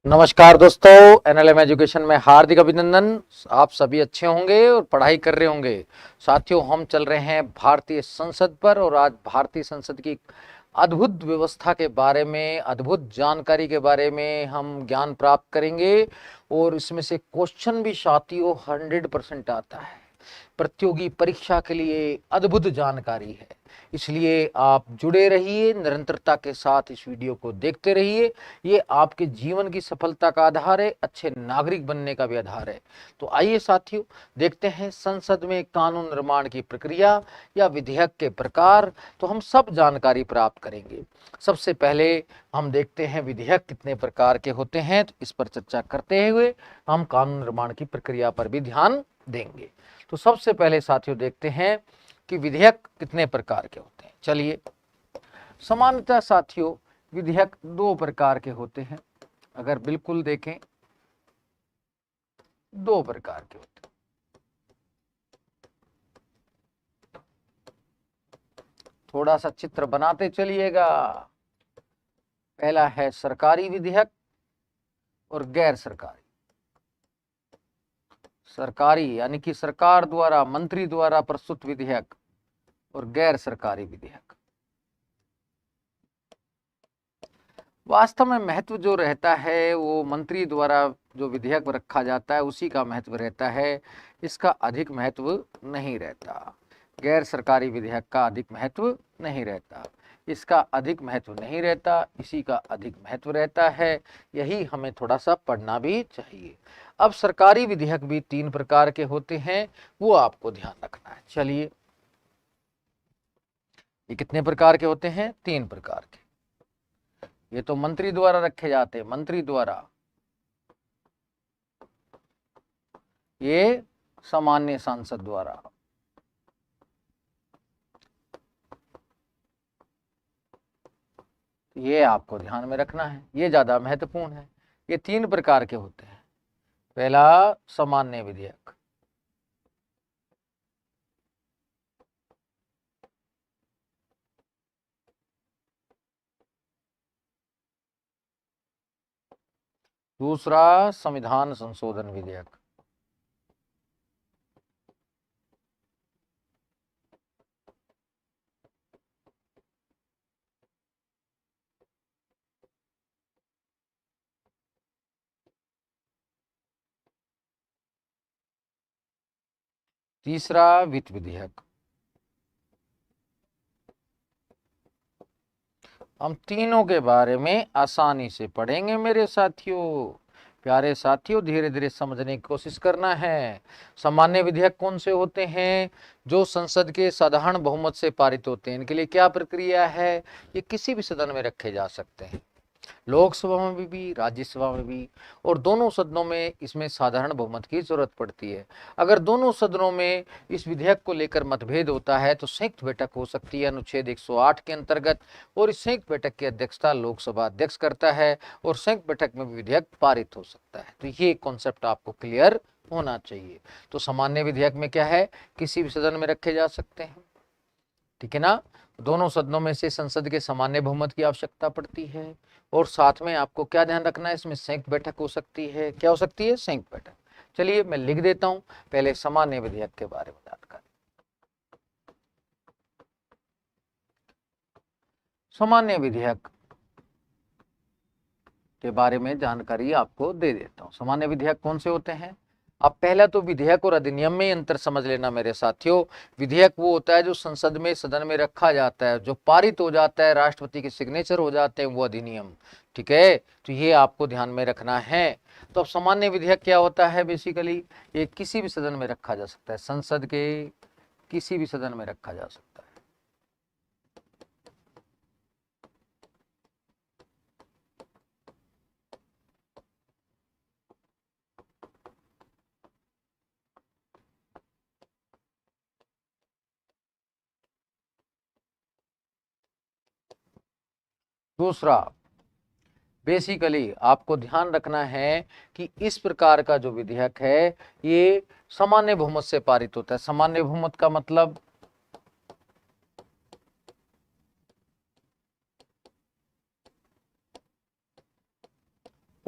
नमस्कार दोस्तों, NLM education में हार्दिक अभिनंदन। आप सभी अच्छे होंगे और पढ़ाई कर रहे होंगे। साथियों, हम चल रहे हैं भारतीय संसद पर और आज भारतीय संसद की अद्भुत व्यवस्था के बारे में, अद्भुत जानकारी के बारे में हम ज्ञान प्राप्त करेंगे और इसमें से क्वेश्चन भी साथियों 100% आता है। प्रतियोगी परीक्षा के लिए अद्भुत जानकारी है, इसलिए आप जुड़े रहिए, निरंतरता के साथ इस वीडियो को देखते रहिए। ये आपके जीवन की सफलता का आधार है, अच्छे नागरिक बनने का भी आधार है। तो आइए साथियों, देखते हैं संसद में कानून निर्माण की प्रक्रिया या विधेयक के प्रकार। तो हम सब जानकारी प्राप्त करेंगे। सबसे पहले हम देखते हैं विधेयक कितने प्रकार के होते हैं, तो इस पर चर्चा करते हुए हम कानून निर्माण की प्रक्रिया पर भी ध्यान देंगे। तो सबसे पहले साथियों देखते हैं कि विधेयक कितने प्रकार के होते हैं। चलिए, सामान्यतः साथियों विधेयक दो प्रकार के होते हैं। अगर बिल्कुल देखें, दो प्रकार के होते हैं। थोड़ा सा चित्र बनाते चलिएगा। पहला है सरकारी विधेयक और गैर सरकारी। सरकारी यानी कि सरकार द्वारा, मंत्री द्वारा प्रस्तुत विधेयक और गैर सरकारी विधेयक। वास्तव में महत्व जो रहता है वो मंत्री द्वारा जो विधेयक रखा जाता है उसी का महत्व रहता है, इसका अधिक महत्व नहीं रहता। गैर सरकारी विधेयक का अधिक महत्व नहीं रहता, इसका अधिक महत्व नहीं रहता, इसी का अधिक महत्व रहता है। यही हमें थोड़ा सा पढ़ना भी चाहिए। अब सरकारी विधेयक भी तीन प्रकार के होते हैं, वो आपको ध्यान रखना है। चलिए, ये कितने प्रकार के होते हैं? तीन प्रकार के। ये तो मंत्री द्वारा रखे जाते हैं, मंत्री द्वारा। ये सामान्य सांसद द्वारा। ये आपको ध्यान में रखना है, ये ज्यादा महत्वपूर्ण है। ये तीन प्रकार के होते हैं। पहला सामान्य विधेयक, दूसरा संविधान संशोधन विधेयक, तीसरा वित्त विधेयक। हम तीनों के बारे में आसानी से पढ़ेंगे मेरे साथियों। प्यारे साथियों, धीरे धीरे समझने की कोशिश करना है। सामान्य विधेयक कौन से होते हैं? जो संसद के साधारण बहुमत से पारित होते हैं। इनके लिए क्या प्रक्रिया है? ये किसी भी सदन में रखे जा सकते हैं, लोकसभा में भी, राज्यसभा में भी, और दोनों सदनों में इसमें साधारण बहुमत की जरूरत पड़ती है। अगर दोनों सदनों में इस विधेयक को लेकर मतभेद होता है तो संयुक्त बैठक हो सकती है अनुच्छेद 108 के अंतर्गत, और इस संयुक्त बैठक की अध्यक्षता लोकसभा अध्यक्ष करता है और संयुक्त बैठक में विधेयक पारित हो सकता है। तो ये कॉन्सेप्ट आपको क्लियर होना चाहिए। तो सामान्य विधेयक में क्या है? किसी भी सदन में रखे जा सकते हैं, ठीक है ना। दोनों सदनों में से संसद के सामान्य बहुमत की आवश्यकता पड़ती है, और साथ में आपको क्या ध्यान रखना है, इसमें संयुक्त बैठक हो सकती है। क्या हो सकती है? संयुक्त बैठक। चलिए मैं लिख देता हूं, पहले सामान्य विधेयक के बारे में जानकारी। सामान्य विधेयक के बारे में जानकारी आपको दे देता हूं। सामान्य विधेयक कौन से होते हैं? अब पहला तो विधेयक और अधिनियम में अंतर समझ लेना मेरे साथियों। विधेयक वो होता है जो संसद में, सदन में रखा जाता है, जो पारित हो जाता है, राष्ट्रपति के सिग्नेचर हो जाते हैं, वो अधिनियम, ठीक है। तो ये आपको ध्यान में रखना है। तो अब सामान्य विधेयक क्या होता है? बेसिकली ये किसी भी सदन में रखा जा सकता है, संसद के किसी भी सदन में रखा जा सकता है। दूसरा, बेसिकली आपको ध्यान रखना है कि इस प्रकार का जो विधेयक है ये सामान्य बहुमत से पारित होता है। सामान्य बहुमत का मतलब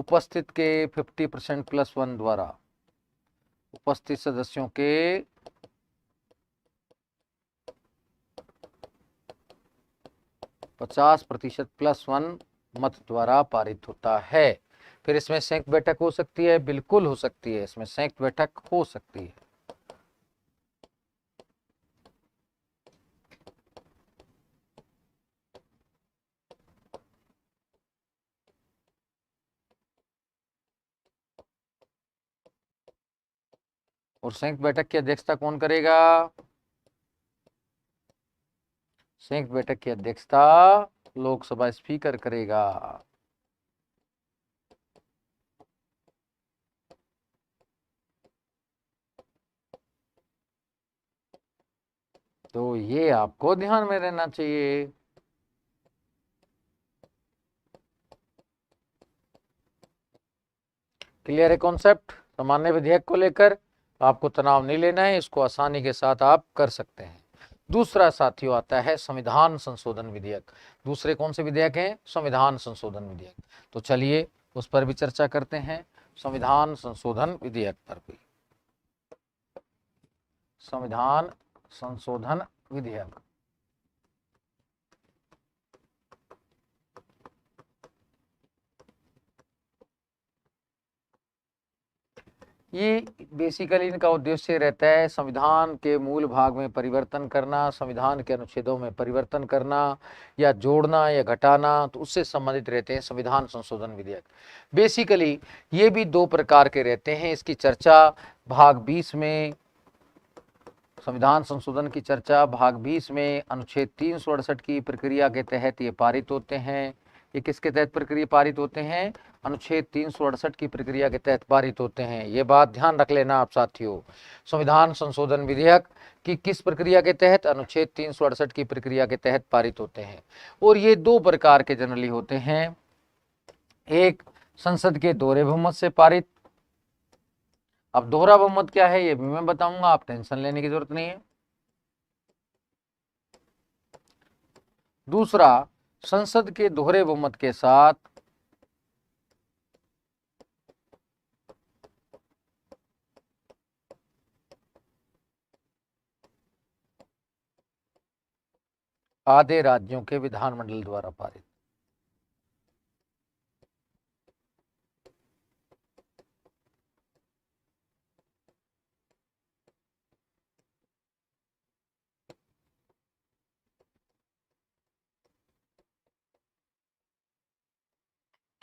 उपस्थित के 50% प्लस 1 द्वारा, उपस्थित सदस्यों के 50% प्लस 1 मत द्वारा पारित होता है। फिर इसमें संयुक्त बैठक हो सकती है, बिल्कुल हो सकती है, इसमें संयुक्त बैठक हो सकती है। और संयुक्त बैठक की अध्यक्षता कौन करेगा? संयुक्त बैठक की अध्यक्षता लोकसभा स्पीकर करेगा। तो ये आपको ध्यान में रहना चाहिए। क्लियर है कॉन्सेप्ट? सामान्य विधेयक को लेकर आपको तनाव नहीं लेना है, इसको आसानी के साथ आप कर सकते हैं। दूसरा साथियों आता है संविधान संशोधन विधेयक। दूसरे कौन से विधेयक हैं? संविधान संशोधन विधेयक। तो चलिए उस पर भी चर्चा करते हैं, संविधान संशोधन विधेयक पर भी। संविधान संशोधन विधेयक, ये बेसिकली इनका उद्देश्य रहता है संविधान के मूल भाग में परिवर्तन करना, संविधान के अनुच्छेदों में परिवर्तन करना या जोड़ना या घटाना, तो उससे संबंधित रहते हैं संविधान संशोधन विधेयक। बेसिकली ये भी दो प्रकार के रहते हैं। इसकी चर्चा भाग 20 में, संविधान संशोधन की चर्चा भाग 20 में अनुच्छेद 368 की प्रक्रिया के तहत ये पारित होते हैं। ये किसके तहत प्रक्रिया पारित होते हैं? अनुच्छेद 368 की प्रक्रिया के तहत पारित होते हैं। ये बात ध्यान रख लेना आप साथियों। संविधान संशोधन विधेयक की किस प्रक्रिया के तहत? अनुच्छेद 368 की प्रक्रिया के तहत पारित होते हैं। और ये दो प्रकार के जनरली होते हैं, एक संसद के दोहरे बहुमत से पारित। अब दोहरा बहुमत क्या है ये भी मैं बताऊंगा, आप टेंशन लेने की जरूरत नहीं है। दूसरा, संसद के दोहरे बहुमत के साथ आधे राज्यों के विधानमंडल द्वारा पारित।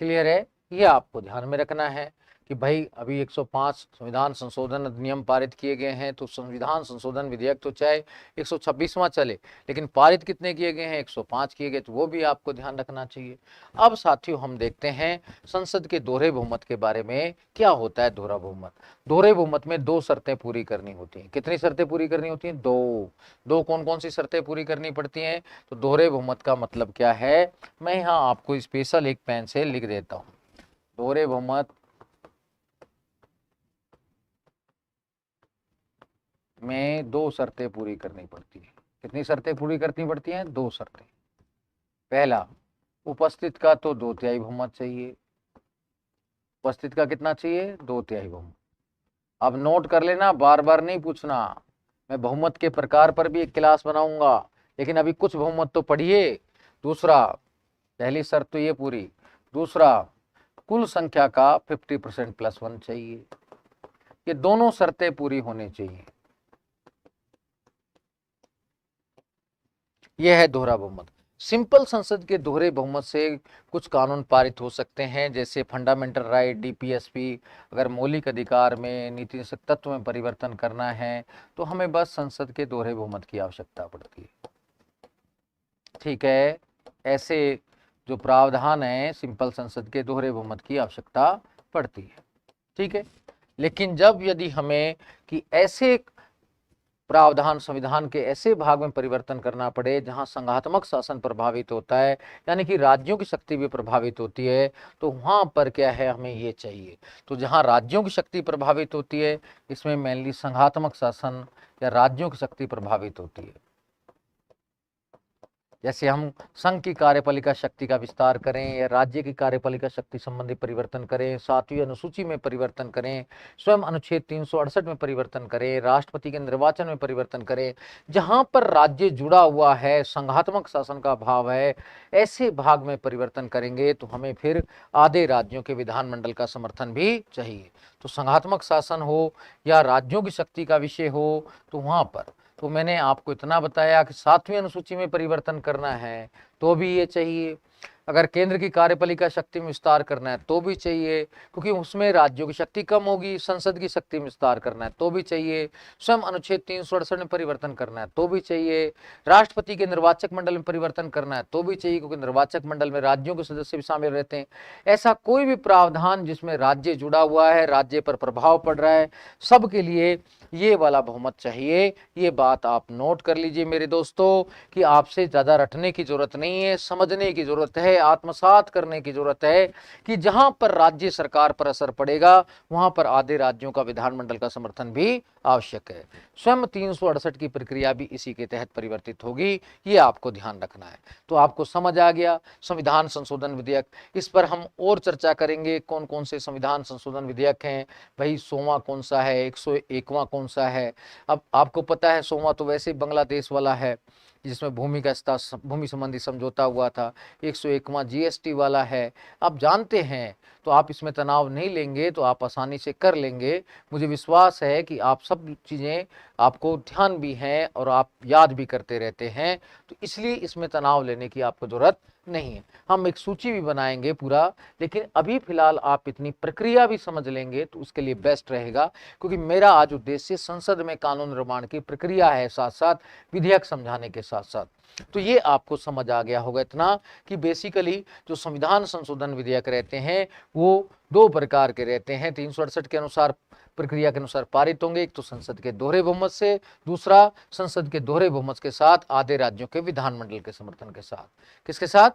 क्लियर है? ये आपको ध्यान में रखना है कि भाई अभी 105 संविधान संशोधन अधिनियम पारित किए गए हैं, तो संविधान संशोधन विधेयक तो चाहे 126वां चले, लेकिन पारित कितने किए गए हैं? 105 किए गए, तो वो भी आपको ध्यान रखना चाहिए। अब साथियों हम देखते हैं संसद के दोहरे बहुमत के बारे में। क्या होता है दोहरा बहुमत? दोहरे बहुमत में दो शर्तें पूरी करनी होती हैं। कितनी शर्तें पूरी करनी होती हैं? दो कौन कौन सी शर्तें पूरी करनी पड़ती हैं? तो दोहरे बहुमत का मतलब क्या है, मैं यहाँ आपको स्पेशल एक पेन से लिख देता हूँ। दोहरे बहुमत में दो शर्तें पूरी करनी पड़ती है। कितनी शर्तें पूरी करनी पड़ती हैं? दो शर्तें। पहला, उपस्थित का तो 2/3 बहुमत चाहिए। उपस्थित का कितना चाहिए? 2/3 बहुमत। अब नोट कर लेना, बार बार नहीं पूछना, मैं बहुमत के प्रकार पर भी एक क्लास बनाऊंगा, लेकिन अभी कुछ बहुमत तो पढ़िए। दूसरा, पहली शर्त तो ये पूरी। दूसरा, कुल संख्या का 50% प्लस 1 चाहिए। ये दोनों शर्तें पूरी होनी चाहिए। यह है दोहरा बहुमत। सिंपल संसद के दोहरे बहुमत से कुछ कानून पारित हो सकते हैं, जैसे फंडामेंटल राइट, डीपीएसपी। अगर मौलिक अधिकार में, नीति तत्व में परिवर्तन करना है तो हमें बस संसद के दोहरे बहुमत की आवश्यकता पड़ती है। ठीक है, ऐसे जो प्रावधान है सिंपल संसद के दोहरे बहुमत की आवश्यकता पड़ती है। ठीक है, लेकिन जब यदि हमें कि ऐसे प्रावधान संविधान के ऐसे भाग में परिवर्तन करना पड़े जहां संघात्मक शासन प्रभावित होता है, यानी कि राज्यों की शक्ति भी प्रभावित होती है, तो वहां पर क्या है, हमें ये चाहिए। तो जहां राज्यों की शक्ति प्रभावित होती है, इसमें मेनली संघात्मक शासन या राज्यों की शक्ति प्रभावित होती है। जैसे हम संघ की कार्यपालिका शक्ति का विस्तार करें या राज्य की कार्यपालिका शक्ति संबंधी परिवर्तन करें, 7वीं अनुसूची में परिवर्तन करें, स्वयं अनुच्छेद 368 में परिवर्तन करें, राष्ट्रपति के निर्वाचन में परिवर्तन करें, जहां पर राज्य जुड़ा हुआ है, संघात्मक शासन का भाव है, ऐसे भाग में परिवर्तन करेंगे तो हमें फिर आधे राज्यों के विधानमंडल का समर्थन भी चाहिए। तो संघात्मक शासन हो या राज्यों की शक्ति का विषय हो, तो वहां पर तो मैंने आपको इतना बताया कि 7वीं अनुसूची में परिवर्तन करना है तो भी ये चाहिए, अगर केंद्र की कार्यपालिका शक्ति में विस्तार करना है तो भी चाहिए, क्योंकि उसमें राज्यों की शक्ति कम होगी, संसद की शक्ति में विस्तार करना है तो भी चाहिए, स्वयं अनुच्छेद 368 में परिवर्तन करना है तो भी चाहिए, राष्ट्रपति के निर्वाचक मंडल में परिवर्तन करना है तो भी चाहिए, क्योंकि निर्वाचक मंडल में राज्यों के सदस्य भी शामिल रहते हैं। ऐसा कोई भी प्रावधान जिसमें राज्य जुड़ा हुआ है, राज्य पर प्रभाव पड़ रहा है, सबके लिए ये वाला बहुमत चाहिए। ये बात आप नोट कर लीजिए मेरे दोस्तों कि आपसे ज्यादा रटने की जरूरत नहीं है, समझने की जरूरत है, आत्मसात करने की जरूरत है कि जहां पर राज्य सरकार पर असर पड़ेगा वहां पर आधे राज्यों का विधानमंडल का समर्थन भी आवश्यक है। स्वयं 368 की प्रक्रिया भी इसी के तहत परिवर्तित होगी, ये आपको ध्यान रखना है। तो आपको समझ आ गया संविधान संशोधन विधेयक। इस पर हम और चर्चा करेंगे, कौन कौन से संविधान संशोधन विधेयक हैं, भाई 100वां कौन सा है, 101वां कौन सा है। अब आपको पता है 100वां तो वैसे बांग्लादेश वाला है जिसमें भूमि संबंधी समझौता हुआ था, 101वां जीएसटी वाला है। आप जानते हैं तो आप इसमें तनाव नहीं लेंगे तो आप आसानी से कर लेंगे। मुझे विश्वास है कि आप सब चीज़ें आपको ध्यान भी हैं और आप याद भी करते रहते हैं, तो इसलिए इसमें तनाव लेने की आपको जरूरत नहीं है। हम एक सूची भी बनाएंगे पूरा, लेकिन अभी फिलहाल आप इतनी प्रक्रिया भी समझ लेंगे तो उसके लिए बेस्ट रहेगा, क्योंकि मेरा आज उद्देश्य संसद में कानून निर्माण की प्रक्रिया है, साथ साथ विधेयक समझाने के साथ साथ। तो ये आपको समझ आ गया होगा इतना कि बेसिकली जो संविधान संशोधन विधेयक रहते हैं वो दो प्रकार के रहते हैं, 368 के अनुसार प्रक्रिया के अनुसार पारित होंगे। एक तो संसद के दोहरे बहुमत से, दूसरा संसद के दोहरे बहुमत के साथ आधे राज्यों के विधानमंडल के समर्थन के साथ। किसके साथ?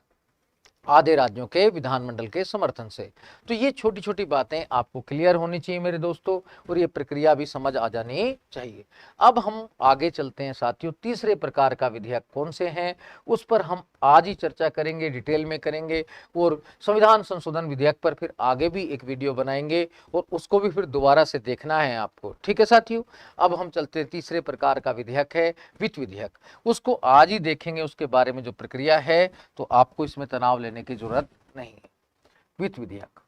आधे राज्यों के विधानमंडल के समर्थन से। तो ये छोटी छोटी बातें आपको क्लियर होनी चाहिए मेरे दोस्तों, और ये प्रक्रिया भी समझ आ जानी चाहिए। अब हम आगे चलते हैं साथियों, तीसरे प्रकार का विधेयक कौन से हैं उस पर हम आज ही चर्चा करेंगे, डिटेल में करेंगे, और संविधान संशोधन विधेयक पर फिर आगे भी एक वीडियो बनाएंगे और उसको भी फिर दोबारा से देखना है आपको, ठीक है साथियों। अब हम चलते हैं, तीसरे प्रकार का विधेयक है वित्त विधेयक, उसको आज ही देखेंगे, उसके बारे में जो प्रक्रिया है, तो आपको इसमें तनाव लेने की जरूरत नहीं है। वित्त विधेयक,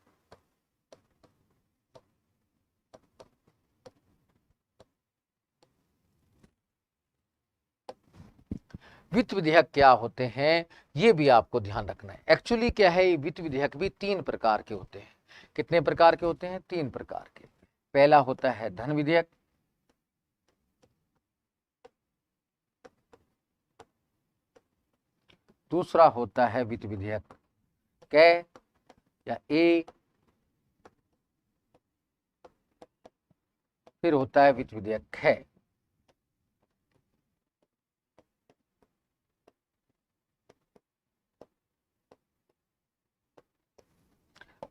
वित्त विधेयक क्या होते हैं ये भी आपको ध्यान रखना है। एक्चुअली क्या है, ये वित्त विधेयक भी 3 प्रकार के होते हैं। कितने प्रकार के होते हैं? 3 प्रकार के। पहला होता है धन विधेयक, दूसरा होता है वित्त विधेयक कै या ए, फिर होता है वित्त विधेयक ख।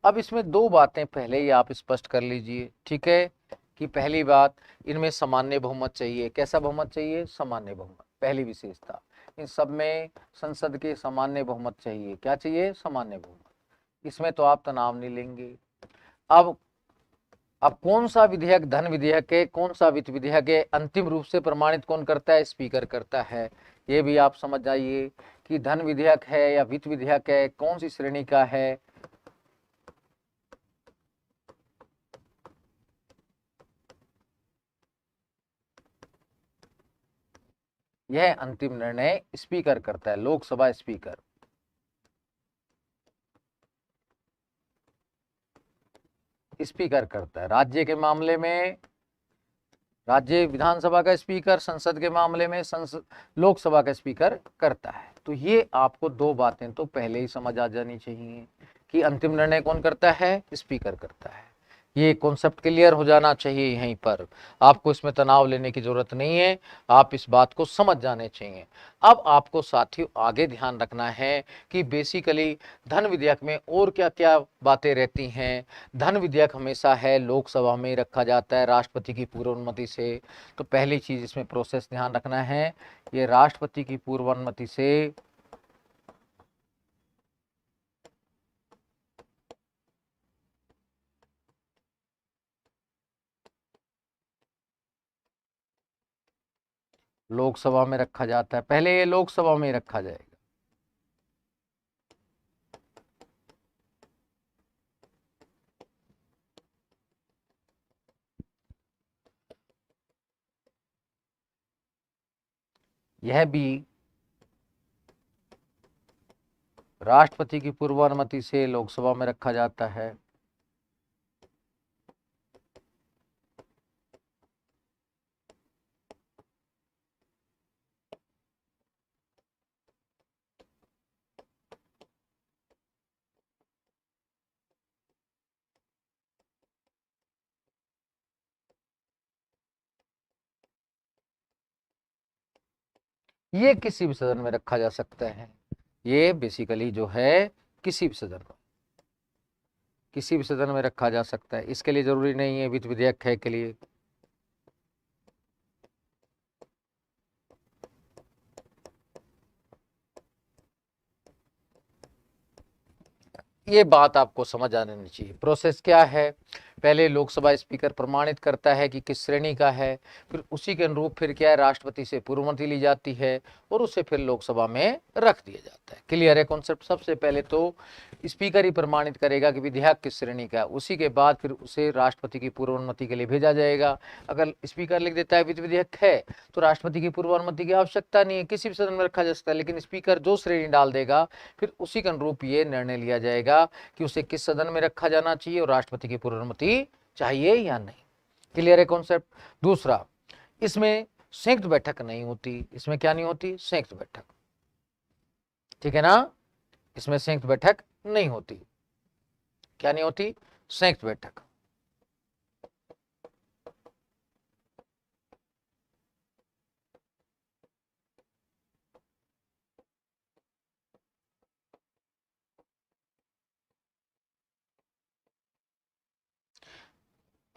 अब इसमें दो बातें पहले ही आप स्पष्ट कर लीजिए, ठीक है, कि पहली बात, इनमें सामान्य बहुमत चाहिए। कैसा बहुमत चाहिए? सामान्य बहुमत, पहली विशेषता। इन सब में संसद के सामान्य बहुमत चाहिए। क्या चाहिए? सामान्य बहुमत। इसमें तो आप तनाव नहीं लेंगे। अब कौन सा विधेयक धन विधेयक है, कौन सा वित्त विधेयक है, अंतिम रूप से प्रमाणित कौन करता है? स्पीकर करता है। ये भी आप समझ जाइए कि धन विधेयक है या वित्त विधेयक है, कौन सी श्रेणी का है। यह अंतिम निर्णय स्पीकर करता है, लोकसभा स्पीकर। स्पीकर करता है। राज्य के मामले में राज्य विधानसभा का स्पीकर, संसद के मामले में संसद लोकसभा का स्पीकर करता है। तो ये आपको दो बातें तो पहले ही समझ आ जानी चाहिए कि अंतिम निर्णय कौन करता है? स्पीकर करता है। ये कॉन्सेप्ट क्लियर हो जाना चाहिए यहीं पर, आपको इसमें तनाव लेने की जरूरत नहीं है, आप इस बात को समझ जाने चाहिए। अब आपको साथियों आगे ध्यान रखना है कि बेसिकली धन विधेयक में और क्या क्या बातें रहती हैं। धन विधेयक हमेशा है लोकसभा में रखा जाता है राष्ट्रपति की पूर्व अनुमति से। तो पहली चीज इसमें प्रोसेस ध्यान रखना है, ये राष्ट्रपति की पूर्व अनुमति से लोकसभा में रखा जाता है। पहले ये लोकसभा में ही रखा जाएगा। यह भी राष्ट्रपति की पूर्व अनुमति से लोकसभा में रखा जाता है। ये किसी भी सदन में रखा जा सकता है। ये बेसिकली जो है किसी भी सदन में रखा जा सकता है। इसके लिए जरूरी नहीं है वित्त विधेयक है के लिए। ये बात आपको समझ आनी चाहिए। प्रोसेस क्या है, पहले लोकसभा स्पीकर प्रमाणित करता है कि किस श्रेणी का है, फिर उसी के अनुरूप फिर क्या है, राष्ट्रपति से पूर्व अनुमति ली जाती है और उसे फिर लोकसभा में रख दिया जाता है। क्लियर है कॉन्सेप्ट। सबसे पहले तो स्पीकर ही प्रमाणित करेगा कि विधेयक किस श्रेणी का है, उसी के बाद फिर उसे राष्ट्रपति की पूर्व अनुमति के लिए भेजा जाएगा। अगर स्पीकर लिख देता है विधेयक है तो राष्ट्रपति की पूर्व अनुमति की आवश्यकता नहीं है, किसी भी सदन में रखा जा सकता है। लेकिन स्पीकर जो श्रेणी डाल देगा फिर उसी के अनुरूप ये निर्णय लिया जाएगा कि उसे किस सदन में रखा जाना चाहिए और राष्ट्रपति की पूर्व अनुमति चाहिए या नहीं। क्लियर है कॉन्सेप्ट। दूसरा, इसमें संयुक्त बैठक नहीं होती। इसमें क्या नहीं होती, संयुक्त बैठक। ठीक है ना, इसमें संयुक्त बैठक नहीं होती। क्या नहीं होती, संयुक्त बैठक।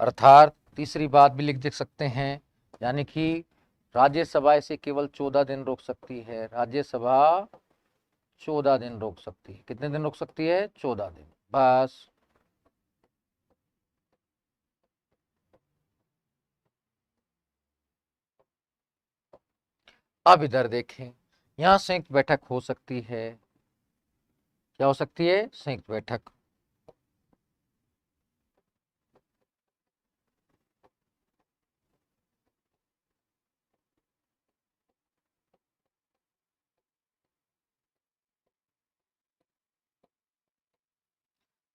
अर्थात तीसरी बात भी लिख सकते हैं, यानी कि राज्यसभा इसे केवल 14 दिन रोक सकती है। राज्यसभा 14 दिन रोक सकती है। कितने दिन रोक सकती है, 14 दिन बस। अब इधर देखें, यहां संयुक्त बैठक हो सकती है। क्या हो सकती है, संयुक्त बैठक।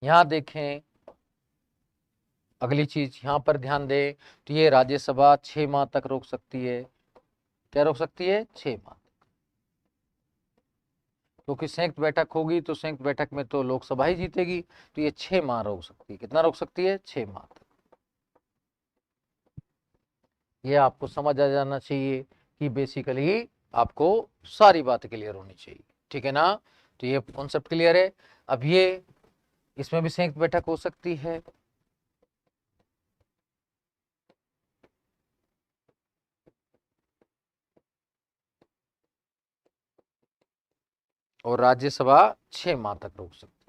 यहां देखें, अगली चीज यहां पर ध्यान दें तो ये राज्यसभा 6 माह तक रोक सकती है। क्या रोक सकती है, 6 माह। क्योंकि संयुक्त बैठक होगी तो संयुक्त बैठक में तो लोकसभा ही जीतेगी, तो ये 6 माह रोक सकती है। कितना रोक सकती है, 6 माह तक। ये आपको समझ आ जाना चाहिए कि बेसिकली आपको सारी बात क्लियर होनी चाहिए। ठीक है ना, तो ये कॉन्सेप्ट क्लियर है। अब ये इसमें भी संयुक्त बैठक हो सकती है। और राज्यसभा 6 माह तक रोक सकती है।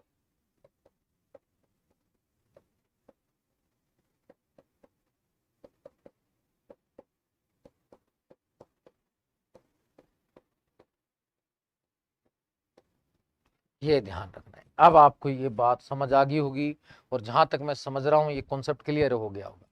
ये ध्यान रखना है। अब आपको ये बात समझ आ गई होगी, और जहां तक मैं समझ रहा हूं ये कॉन्सेप्ट क्लियर हो गया होगा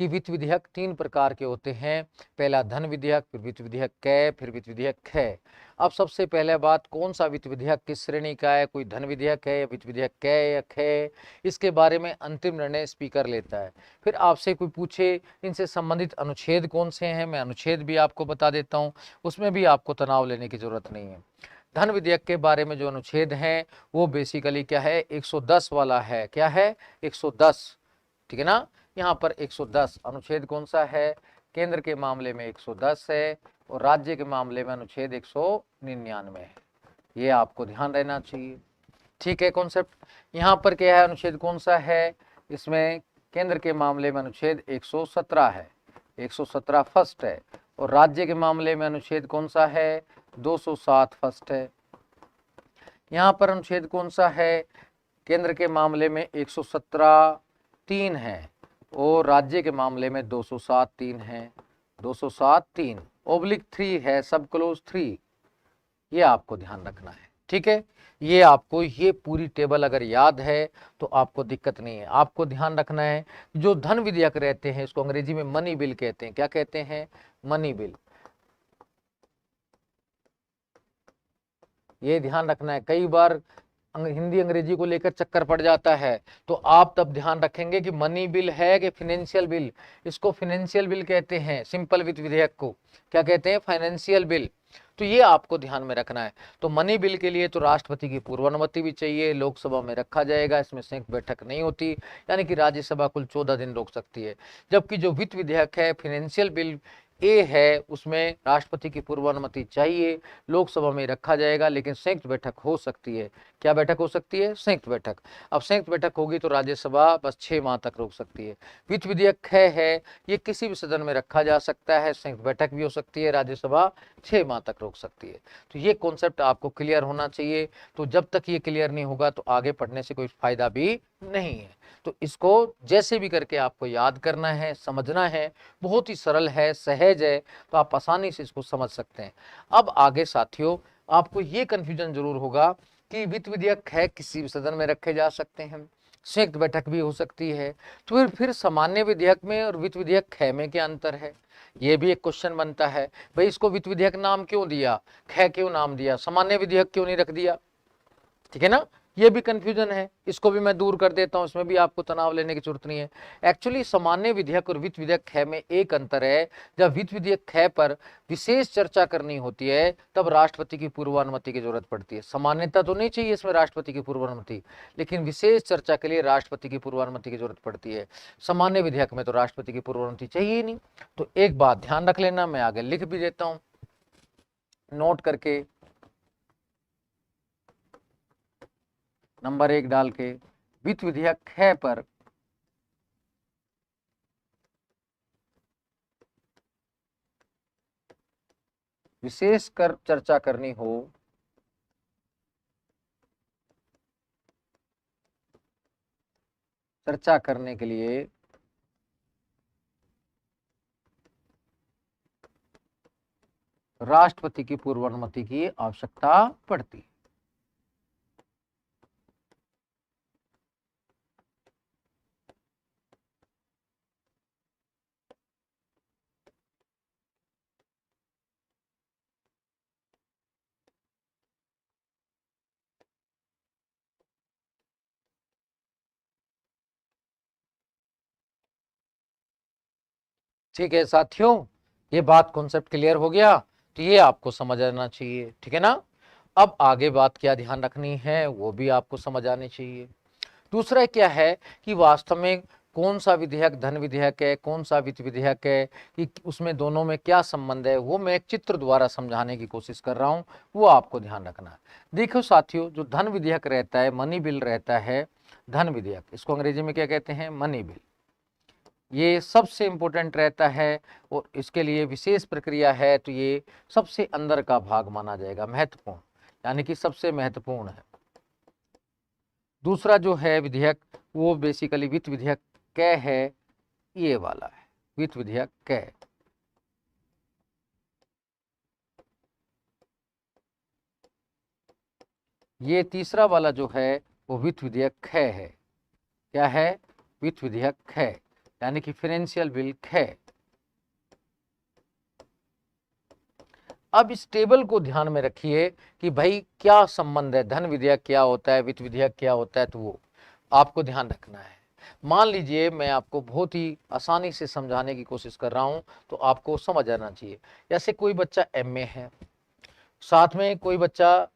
कि वित्त विधेयक 3 प्रकार के होते हैं। पहला धन विधेयक, फिर वित्त विधेयक कै, फिर वित्त विधेयक ख। अब सबसे पहले बात, कौन सा वित्त विधेयक किस श्रेणी का है, कोई धन विधेयक है या वित्त विधेयक कै या ख, इसके बारे में अंतिम निर्णय स्पीकर लेता है। फिर आपसे कोई पूछे इनसे संबंधित अनुच्छेद कौन से हैं, मैं अनुच्छेद भी आपको बता देता हूँ, उसमें भी आपको तनाव लेने की जरूरत नहीं है। धन विधेयक के बारे में जो अनुच्छेद हैं वो बेसिकली क्या है, 110 वाला है। क्या है, 110। ठीक है ना, यहाँ पर 110 अनुच्छेद कौन सा है, केंद्र के मामले में 110 है और राज्य के मामले में अनुच्छेद 199 है। ये आपको ध्यान रहना चाहिए। ठीक है कॉन्सेप्ट। यहाँ पर क्या है, अनुच्छेद कौन सा है, इसमें केंद्र के मामले में अनुच्छेद 117 है, 117 फर्स्ट है। और राज्य के मामले में अनुच्छेद कौन सा है, 207 फर्स्ट है। यहाँ पर अनुच्छेद कौन सा है, केंद्र के मामले में 117 3 है और राज्य के मामले में 207 3 है। 207 3 ओब्लिक 3 है, सब क्लोज 3, ये आपको ध्यान रखना है। ठीक है, ये आपको ये पूरी टेबल अगर याद है तो आपको दिक्कत नहीं है। आपको ध्यान रखना है जो धन विधेयक रहते हैं इसको अंग्रेजी में मनी बिल कहते हैं। क्या कहते हैं? Money bill. ये ध्यान रखना है, कई बार हिंदी अंग्रेजी को लेकर चक्कर पड़ जाता है, तो आप तब ध्यान रखेंगे कि मनी बिल है कि फाइनेंशियल बिल। इसको फाइनेंशियल बिल कहते हैं, सिंपल वित्त विधेयक को क्या कहते हैं? Financial bill. तो ये आपको ध्यान में रखना है। तो मनी बिल के लिए तो राष्ट्रपति की पूर्व अनुमति भी चाहिए, लोकसभा में रखा जाएगा, इसमें संयुक्त बैठक नहीं होती, यानी कि राज्यसभा कुल 14 दिन रोक सकती है। जबकि जो वित्त विधेयक है फाइनेंशियल बिल ए है, उसमें राष्ट्रपति की पूर्व अनुमति चाहिए, लोकसभा में रखा जाएगा, लेकिन संयुक्त बैठक हो सकती है। क्या बैठक हो सकती है? संयुक्त बैठक। अब संयुक्त बैठक होगी तो राज्यसभा बस 6 माह तक रोक सकती है। वित्त विधेयक है ये किसी भी सदन में रखा जा सकता है, संयुक्त बैठक भी हो सकती है, राज्यसभा 6 माह तक रोक सकती है। तो ये कॉन्सेप्ट आपको क्लियर होना चाहिए। तो जब तक ये क्लियर नहीं होगा तो आगे पढ़ने से कोई फायदा भी नहीं है। तो इसको जैसे भी करके आपको याद करना है, समझना है, बहुत ही सरल है, सहज है, तो आप आसानी से इसको समझ सकते हैं। अब आगे साथियों आपको ये कंफ्यूजन जरूर होगा कि वित्त विधेयक है किसी भी सदन में रखे जा सकते हैं, संयुक्त बैठक भी हो सकती है, तो फिर सामान्य विधेयक में और वित्त विधेयक ख में क्या अंतर है? ये भी एक क्वेश्चन बनता है। भाई इसको वित्त विधेयक नाम क्यों दिया, ख क्यों नाम दिया, सामान्य विधेयक क्यों नहीं रख दिया? ठीक है ना, ये भी कंफ्यूजन है, इसको भी मैं दूर कर देता हूं, इसमें भी आपको तनाव लेने की जरूरत नहीं है। एक्चुअली सामान्य विधेयक और वित्त विधेयक ख में एक अंतर है। जब वित्त विधेयक ख पर विशेष चर्चा करनी होती है तब राष्ट्रपति की पूर्व अनुमति की जरूरत पड़ती है। सामान्यता तो नहीं चाहिए इसमें राष्ट्रपति की पूर्व अनुमति, लेकिन विशेष चर्चा के लिए राष्ट्रपति की पूर्व अनुमति की जरूरत पड़ती है। सामान्य विधेयक में तो राष्ट्रपति की पूर्व अनुमति चाहिए ही नहीं। तो एक बात ध्यान रख लेना, मैं आगे लिख भी देता हूं नोट करके, नंबर 1 डाल के, वित्त विधेयक ख पर विशेष कर चर्चा करनी हो चर्चा करने के लिए राष्ट्रपति की पूर्व अनुमति की आवश्यकता पड़ती है। ठीक है साथियों, ये बात कॉन्सेप्ट क्लियर हो गया, तो ये आपको समझ आना चाहिए। ठीक है ना, अब आगे बात क्या ध्यान रखनी है वो भी आपको समझ आनी चाहिए। दूसरा क्या है कि वास्तव में कौन सा विधेयक धन विधेयक है, कौन सा वित्त विधेयक है, कि उसमें दोनों में क्या संबंध है, वो मैं एक चित्र द्वारा समझाने की कोशिश कर रहा हूं, वो आपको ध्यान रखना है। देखो साथियों, जो धन विधेयक रहता है, मनी बिल रहता है, धन विधेयक, इसको अंग्रेजी में क्या कहते हैं? Money bill. ये सबसे इंपॉर्टेंट रहता है और इसके लिए विशेष प्रक्रिया है, तो ये सबसे अंदर का भाग माना जाएगा, महत्वपूर्ण, यानी कि सबसे महत्वपूर्ण है। दूसरा जो है विधेयक वो बेसिकली वित्त विधेयक क है, ये वाला है वित्त विधेयक क। ये तीसरा वाला जो है वो वित्त विधेयक ख है। क्या है? वित्त विधेयक ख, यानी कि फाइनेंशियल बिल ख। अब इस टेबल को ध्यान में रखिए कि भाई क्या संबंध है, धन विधेयक क्या होता है, वित्त विधेयक क्या होता है, तो वो आपको ध्यान रखना है। मान लीजिए मैं आपको बहुत ही आसानी से समझाने की कोशिश कर रहा हूं, तो आपको समझ आना चाहिए। जैसे कोई बच्चा एमए है, साथ में कोई बच्चा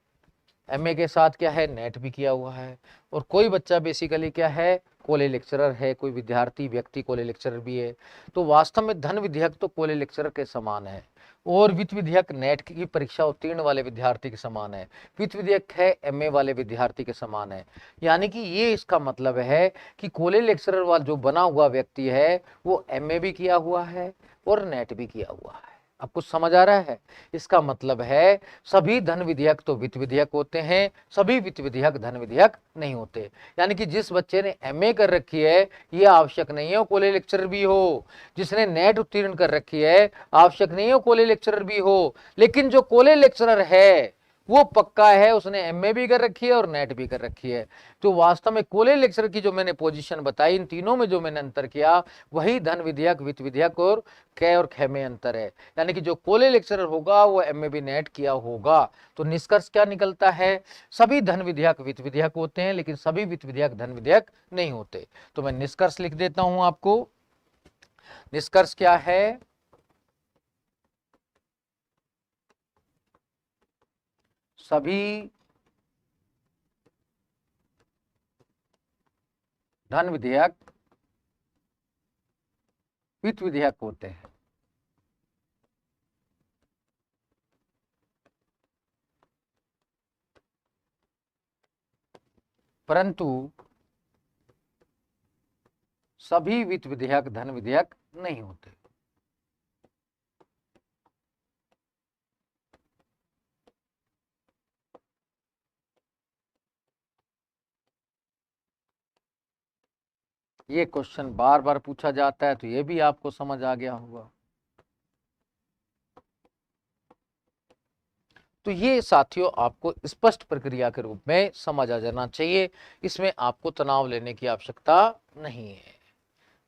एमए के साथ क्या है, नेट भी किया हुआ है, और कोई बच्चा बेसिकली क्या है, कॉलेज लेक्चरर है, कोई विद्यार्थी व्यक्ति कॉलेज लेक्चरर भी है। तो वास्तव में धन विधेयक तो कॉलेज लेक्चरर के समान है, और वित्त विधेयक नेट की परीक्षा उत्तीर्ण वाले विद्यार्थी के समान है। वित्त विधेयक है एमए वाले विद्यार्थी के समान है। यानी कि ये इसका मतलब है कि कॉलेज लेक्चरर वाला जो बना हुआ व्यक्ति है वो एमए भी किया हुआ है और नेट भी किया हुआ है। अब कुछ समझ आ रहा है? इसका मतलब है सभी धन विधेयक तो वित्त विधेयक होते हैं, सभी वित्त विधेयक धन विधेयक नहीं होते। यानी कि जिस बच्चे ने एमए कर रखी है ये आवश्यक नहीं है वो कॉलेज लेक्चरर भी हो, जिसने नेट उत्तीर्ण कर रखी है आवश्यक नहीं है वो कॉलेज लेक्चरर भी हो, लेकिन जो कॉलेज लेक्चरर है वो पक्का है उसने एमए भी कर रखी है और नेट भी कर रखी है। तो वास्तव में कॉलेज लेक्चरर की जो मैंने पोजीशन बताई, इन तीनों में जो मैंने अंतर किया वही धन विधेयक, वित्त विधेयक और कै और खे में अंतर है। यानी कि जो कॉलेज लेक्चरर होगा वो एमए भी नेट किया होगा। तो निष्कर्ष क्या निकलता है? सभी धन विधेयक वित्त विधेयक होते हैं लेकिन सभी वित्त विधेयक धन विधेयक नहीं होते। तो मैं निष्कर्ष लिख देता हूं आपको। निष्कर्ष क्या है? सभी धन विधेयक वित्त विधेयक होते हैं, परंतु सभी वित्त विधेयक धन विधेयक नहीं होते। ये क्वेश्चन बार बार पूछा जाता है तो ये भी आपको समझ आ गया होगा। तो ये साथियों आपको स्पष्ट प्रक्रिया के रूप में समझ आ जाना चाहिए, इसमें आपको तनाव लेने की आवश्यकता नहीं है।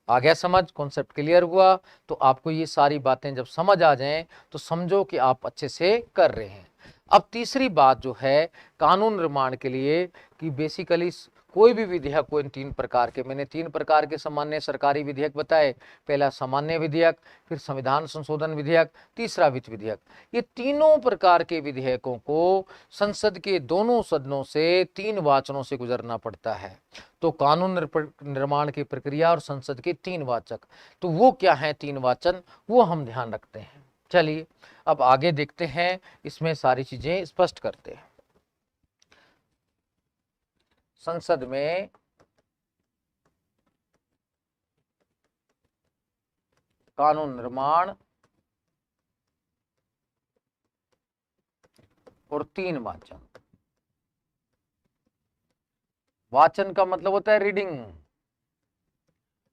आ गया समझ? कॉन्सेप्ट क्लियर हुआ? तो आपको ये सारी बातें जब समझ आ जाएं तो समझो कि आप अच्छे से कर रहे हैं। अब तीसरी बात जो है कानून निर्माण के लिए कि बेसिकली कोई भी विधेयक को इन तीन प्रकार के, मैंने तीन प्रकार के सामान्य सरकारी विधेयक बताए। पहला सामान्य विधेयक, फिर संविधान संशोधन विधेयक, तीसरा वित्त विधेयक। ये तीनों प्रकार के विधेयकों को संसद के दोनों सदनों से 3 वाचनों से गुजरना पड़ता है। तो कानून निर्माण की प्रक्रिया और संसद के 3 वाचक, तो वो क्या है 3 वाचन, वो हम ध्यान रखते हैं। चलिए अब आगे देखते हैं, इसमें सारी चीजें स्पष्ट करते हैं। संसद में कानून निर्माण और 3 वाचन। वाचन का मतलब होता है रीडिंग।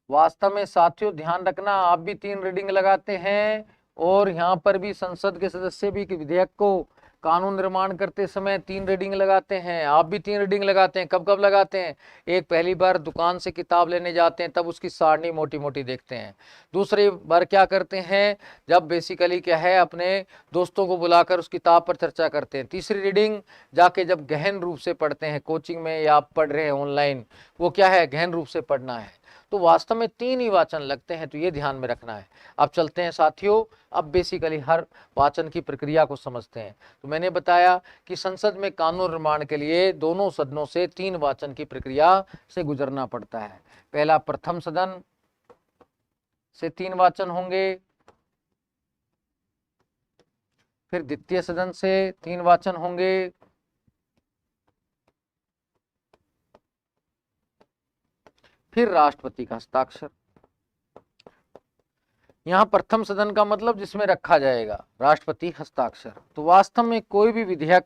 वास्तव में साथियों ध्यान रखना, आप भी 3 रीडिंग लगाते हैं और यहाँ पर भी संसद के सदस्य भी विधेयक को कानून निर्माण करते समय 3 रीडिंग लगाते हैं। आप भी 3 रीडिंग लगाते हैं। कब कब लगाते हैं? एक, पहली बार दुकान से किताब लेने जाते हैं तब उसकी सारणी मोटी मोटी देखते हैं। दूसरी बार क्या करते हैं? जब बेसिकली क्या है अपने दोस्तों को बुलाकर उस किताब पर चर्चा करते हैं। तीसरी रीडिंग जाके जब गहन रूप से पढ़ते हैं, कोचिंग में या आप पढ़ रहे हैं ऑनलाइन, वो क्या है गहन रूप से पढ़ना है। तो वास्तव में 3 ही वाचन लगते हैं, तो ये ध्यान में रखना है। अब चलते हैं साथियों, अब बेसिकली हर वाचन की प्रक्रिया को समझते हैं। तो मैंने बताया कि संसद में कानून निर्माण के लिए दोनों सदनों से 3 वाचन की प्रक्रिया से गुजरना पड़ता है। पहला प्रथम सदन से 3 वाचन होंगे, फिर द्वितीय सदन से 3 वाचन होंगे, फिर राष्ट्रपति का हस्ताक्षर। यहां प्रथम सदन का मतलब जिसमें रखा जाएगा, राष्ट्रपति हस्ताक्षर। तो वास्तव में कोई भी विधेयक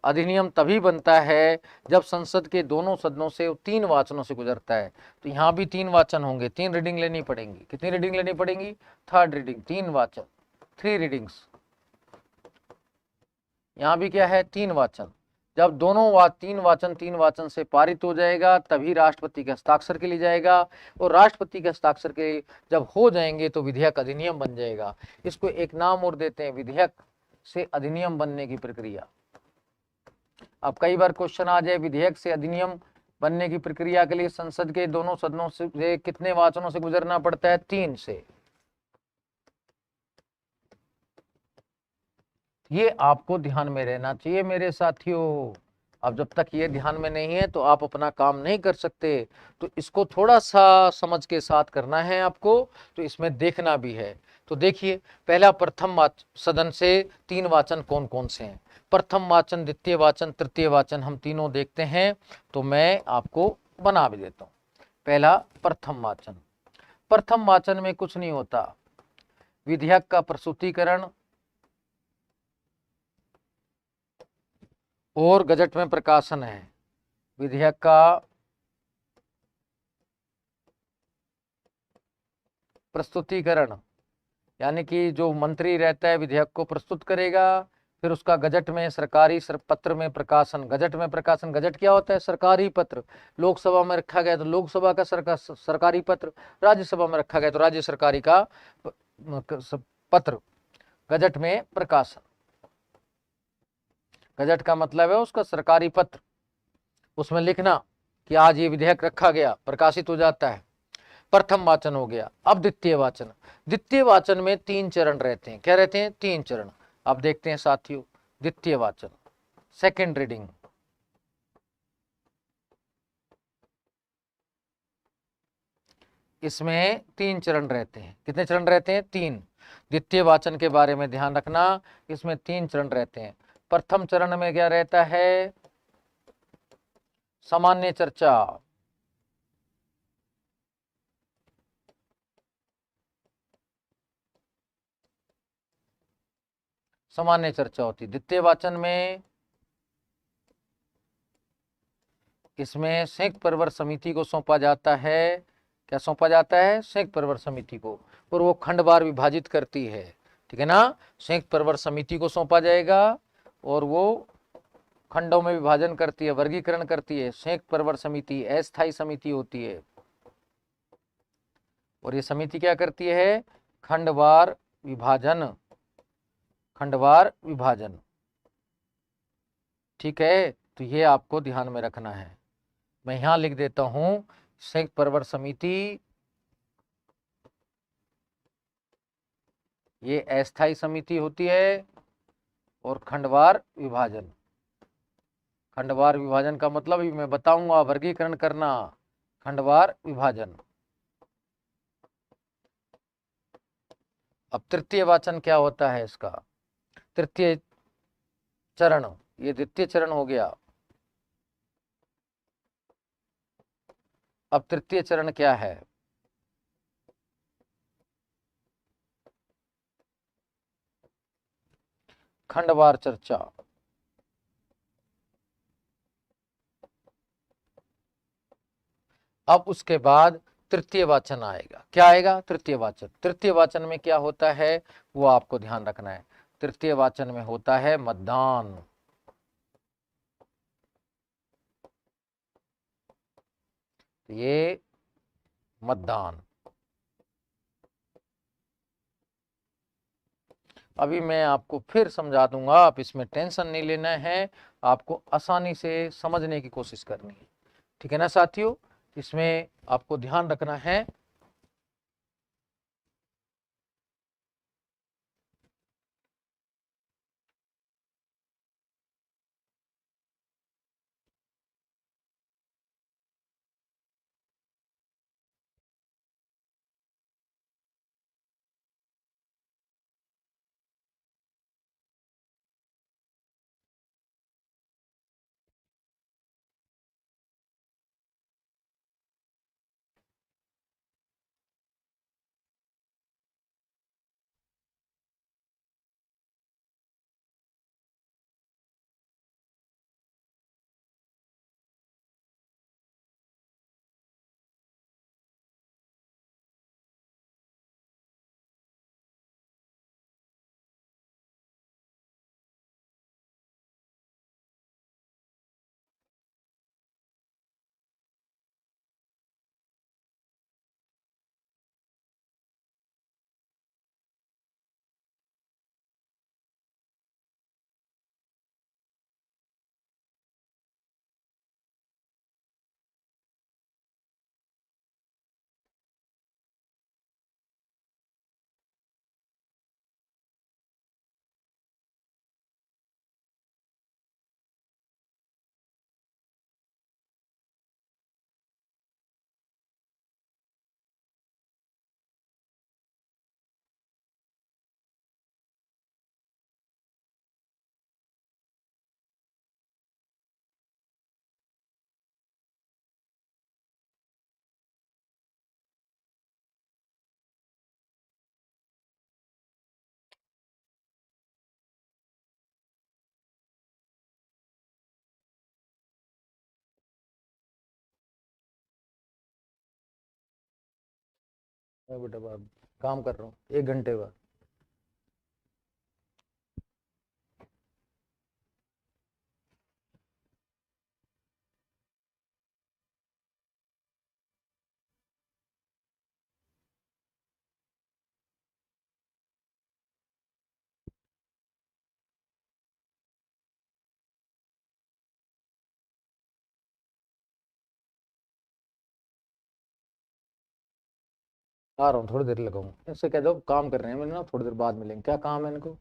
अधिनियम तभी बनता है जब संसद के दोनों सदनों से 3 वाचनों से गुजरता है। तो यहां भी 3 वाचन होंगे, 3 रीडिंग लेनी पड़ेंगी। कितनी रीडिंग लेनी पड़ेंगी? 3rd रीडिंग, 3 वाचन, 3 रीडिंग्स। यहां भी क्या है 3 वाचन। जब दोनों 3 वाचन से पारित हो जाएगा तभी राष्ट्रपति के हस्ताक्षर के लिए जाएगा, और राष्ट्रपति के हस्ताक्षर के जब हो जाएंगे तो विधेयक अधिनियम बन जाएगा। इसको एक नाम और देते हैं, विधेयक से अधिनियम बनने की प्रक्रिया। अब कई बार क्वेश्चन आ जाए विधेयक से अधिनियम बनने की प्रक्रिया के लिए संसद के दोनों सदनों से कितने वाचनों से गुजरना पड़ता है? 3 से। ये आपको ध्यान में रहना चाहिए मेरे साथियों। अब जब तक ये ध्यान में नहीं है तो आप अपना काम नहीं कर सकते। तो इसको थोड़ा सा समझ के साथ करना है आपको, तो इसमें देखना भी है। तो देखिए, पहला प्रथम सदन से 3 वाचन कौन कौन से हैं? प्रथम वाचन, द्वितीय वाचन, तृतीय वाचन, हम तीनों देखते हैं। तो मैं आपको बना भी देता हूँ। पहला प्रथम वाचन। प्रथम वाचन में कुछ नहीं होता, विधेयक का प्रस्तुतिकरण और गजट में प्रकाशन है। विधेयक का प्रस्तुतिकरण, यानी कि जो मंत्री रहता है विधेयक को प्रस्तुत करेगा, फिर उसका गजट में सरकारी पत्र में प्रकाशन। गजट में प्रकाशन, गजट क्या होता है? सरकारी पत्र। लोकसभा में रखा गया तो लोकसभा का सरकारी पत्र, राज्यसभा में रखा गया तो राज्य सरकारी का पत्र, गजट में प्रकाशन। गजट का मतलब है उसका सरकारी पत्र, उसमें लिखना कि आज ये विधेयक रखा गया, प्रकाशित हो जाता है। प्रथम वाचन हो गया। अब द्वितीय वाचन। द्वितीय वाचन में 3 चरण रहते हैं। क्या रहते हैं? 3 चरण। अब देखते हैं साथियों, द्वितीय वाचन, सेकेंड रीडिंग। इसमें 3 चरण रहते हैं। कितने चरण रहते हैं? 3। द्वितीय वाचन के बारे में ध्यान रखना, इसमें 3 चरण रहते हैं। प्रथम चरण में क्या रहता है? सामान्य चर्चा। सामान्य चर्चा होती। द्वितीय वाचन में इसमें संयुक्त प्रवर समिति को सौंपा जाता है। क्या सौंपा जाता है? संयुक्त प्रवर समिति को, और वो खंडवार विभाजित करती है। ठीक है ना? संयुक्त प्रवर समिति को सौंपा जाएगा और वो खंडों में विभाजन करती है, वर्गीकरण करती है। संयुक्त प्रवर समिति अस्थायी समिति होती है, और ये समिति क्या करती है? खंडवार विभाजन। खंडवार विभाजन। ठीक है, तो ये आपको ध्यान में रखना है। मैं यहां लिख देता हूं, संयुक्त प्रवर समिति ये अस्थायी समिति होती है, और खंडवार विभाजन। खंडवार विभाजन का मतलब ही मैं बताऊंगा, वर्गीकरण करना। खंडवार विभाजन। अब तृतीय वाचन क्या होता है इसका? तृतीय चरण, ये द्वितीय चरण हो गया। अब तृतीय चरण क्या है? खंडवार चर्चा। अब उसके बाद तृतीय वाचन आएगा। क्या आएगा? तृतीय वाचन। तृतीय वाचन में क्या होता है वो आपको ध्यान रखना है। तृतीय वाचन में होता है मतदान। ये मतदान। अभी मैं आपको फिर समझा दूंगा, आप इसमें टेंशन नहीं लेना है, आपको आसानी से समझने की कोशिश करनी है। ठीक है ना साथियों? इसमें आपको ध्यान रखना है। बेटा बाप काम कर रहा हूँ 1 घंटे बाद। आ रहा हूँ, थोड़ी देर लगाऊंगा, इससे कह दो काम कर रहे हैं मैंने ना, थोड़ी देर बाद मिलेंगे। क्या काम है इनको?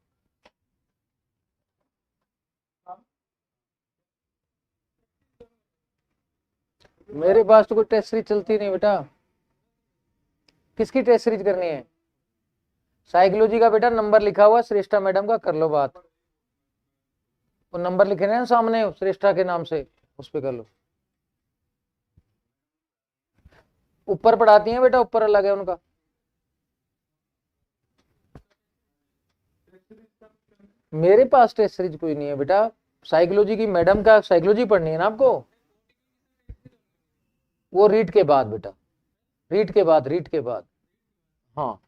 मेरे पास तो कोई टेस्ट सीरीज चलती नहीं बेटा। किसकी टेस्ट सीरीज करनी है? साइकोलॉजी का बेटा नंबर लिखा हुआ श्रेष्ठा मैडम का, कर लो बात। वो नंबर लिखे हैं सामने श्रेष्ठा के नाम से, उस पे कर लो। ऊपर पढ़ाती हैं बेटा, ऊपर अलग है उनका। मेरे पास टेस्ट सीरीज कोई नहीं है बेटा। साइकोलॉजी की मैडम का साइकोलॉजी पढ़नी है ना आपको। वो रीड के बाद बेटा, रीड के बाद, रीड के बाद। हाँ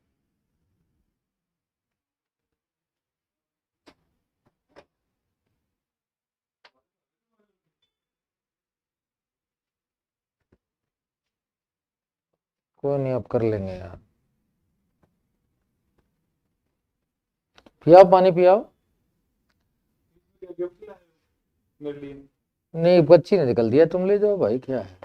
कोई नहीं, अब कर लेंगे यार। पियाओ पानी पियाओ। नहीं बच्ची ने निकल दिया, तुम ले जाओ भाई, क्या है।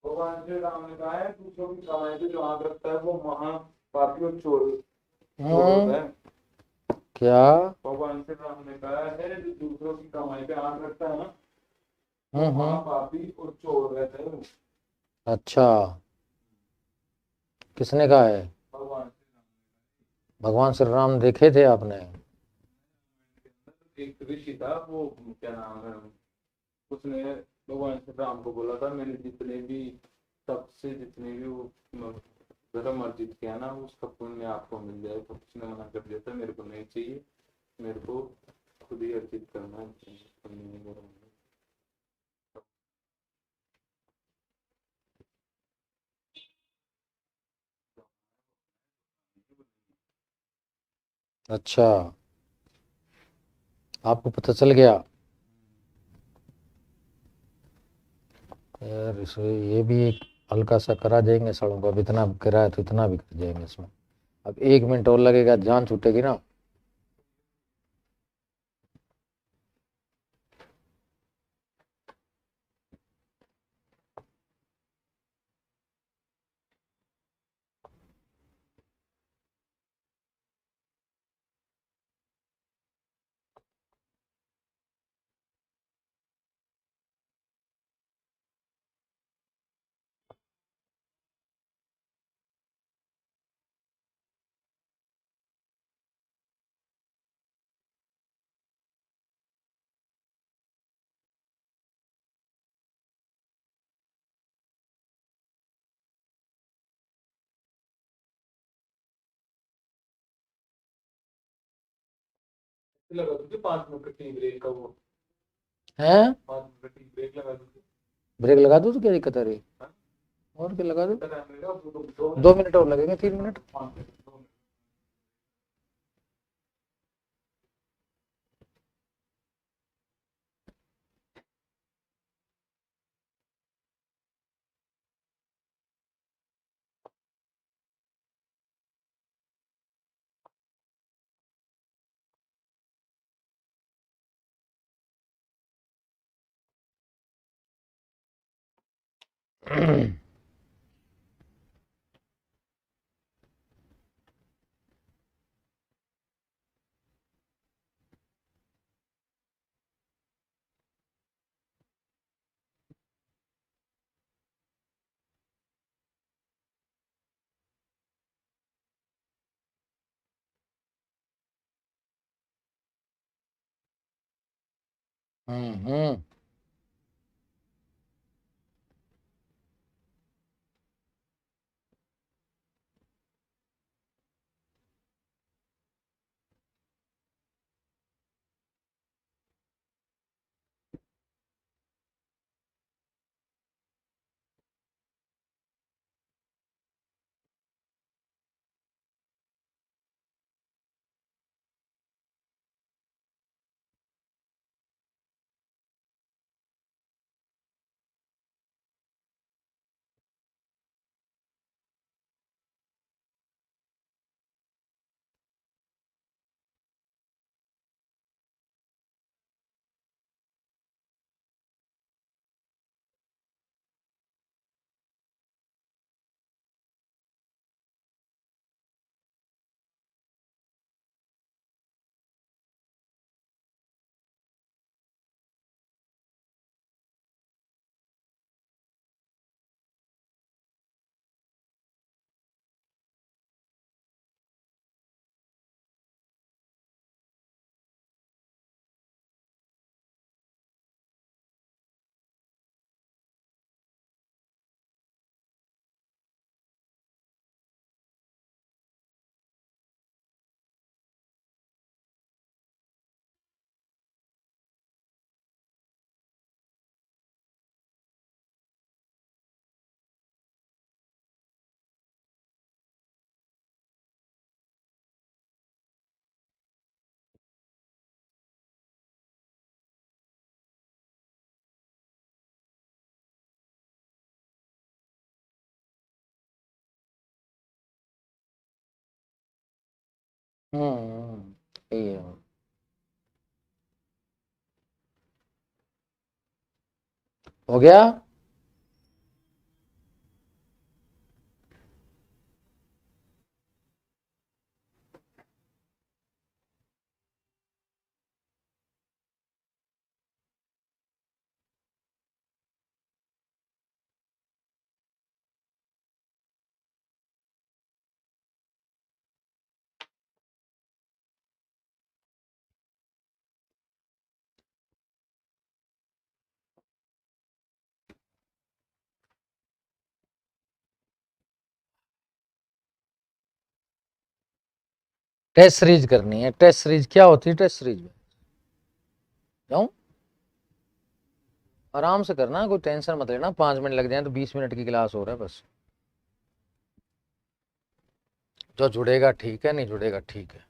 भगवान श्री राम ने कहा है दूसरों की कमाई पे जो आग रखता है वो महापापी और चोर चोर होता है। क्या? भगवान श्री राम ने कहा है जो दूसरों की कमाई पे आग रखता है ना, वो हम्म। महापापी और चोर रहता है वो। अच्छा, किसने कहा है? भगवान श्री राम भगवान श्री राम देखे थे आपने? ने, एक ऋषि था वो, क्या नाम है, उसने भगवान श्री राम को बोला था मैंने जितने भी सबसे जितने भी वो धर्म अर्जित किया ना उसका पुण्य आपको मिल जाए, तो उसने मना कर दिया था मेरे को नहीं चाहिए, मेरे को खुद ही अर्जित करना है, पुण्य नहीं करूंगा। अच्छा, आपको पता चल गया? यार इसे ये भी एक हल्का सा करा देंगे सड़ों को, अब इतना करा है तो इतना भी कर जाएंगे इसमें। अब 1 मिनट और लगेगा, जान छूटेगी ना। लगा दीजिए 5 मिनट का टी ब्रेक का वो, है? 5 मिनट का टी ब्रेक लगा दीजिए। ब्रेक लगा दो तो क्या दिक्कत आ रही? हाँ? और क्या लगा दो। कितना टाइम लगेगा? 2 मिनट 2 मिनट और लगेंगे, 3 मिनट। 5 minute 2 minute. हम्म। यही है। हो गया। टेस्ट सीरीज करनी है। टेस्ट सीरीज क्या होती है? टेस्ट सीरीज में जाऊं, आराम से करना, कोई टेंशन मत लेना। 5 मिनट लग जाए तो 20 मिनट की क्लास हो रहा है बस। जो जुड़ेगा ठीक है, नहीं जुड़ेगा ठीक है।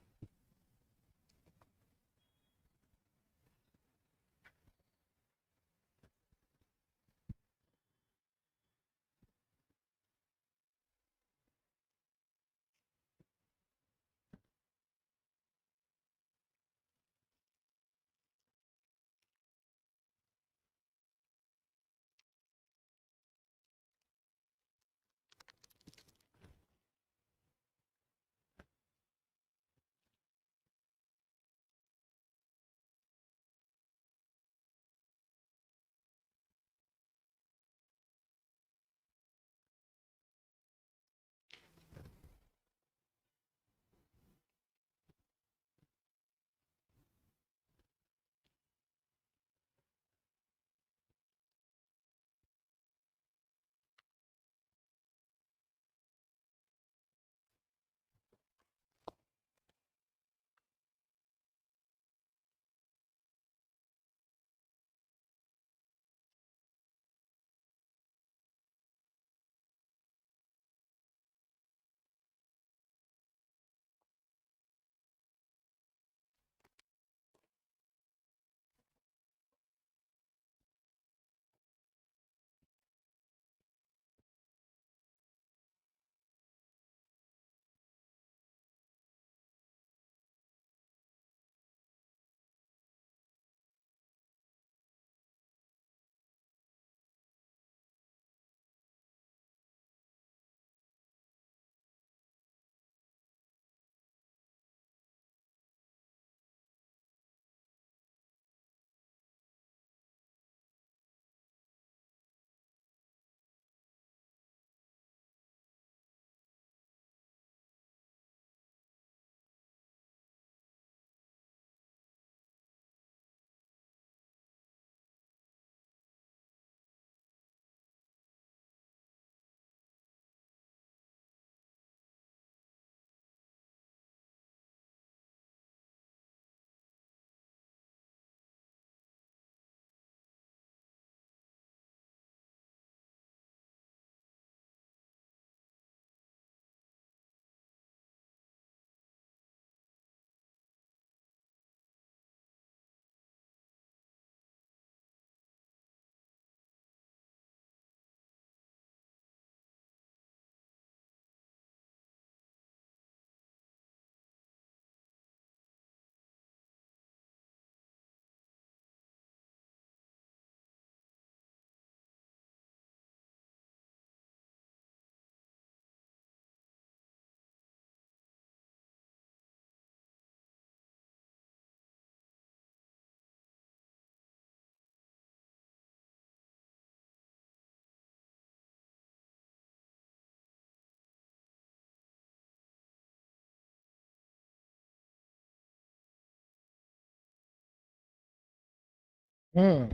हम्म।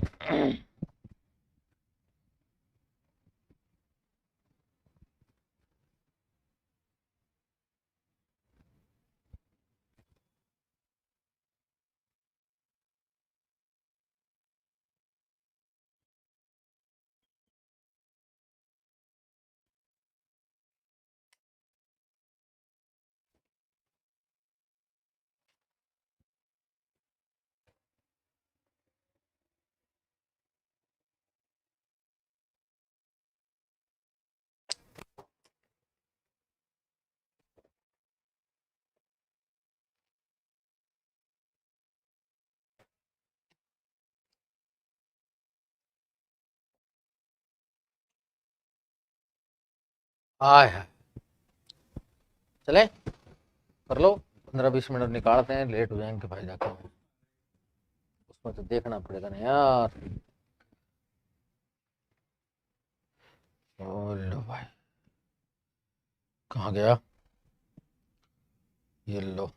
आय है, चले कर लो, 15-20 मिनट निकालते हैं, लेट हो जाएंगे भाई जाके, उसमें तो देखना पड़ेगा ना यार। ओ लो भाई, कहाँ गया ये, लो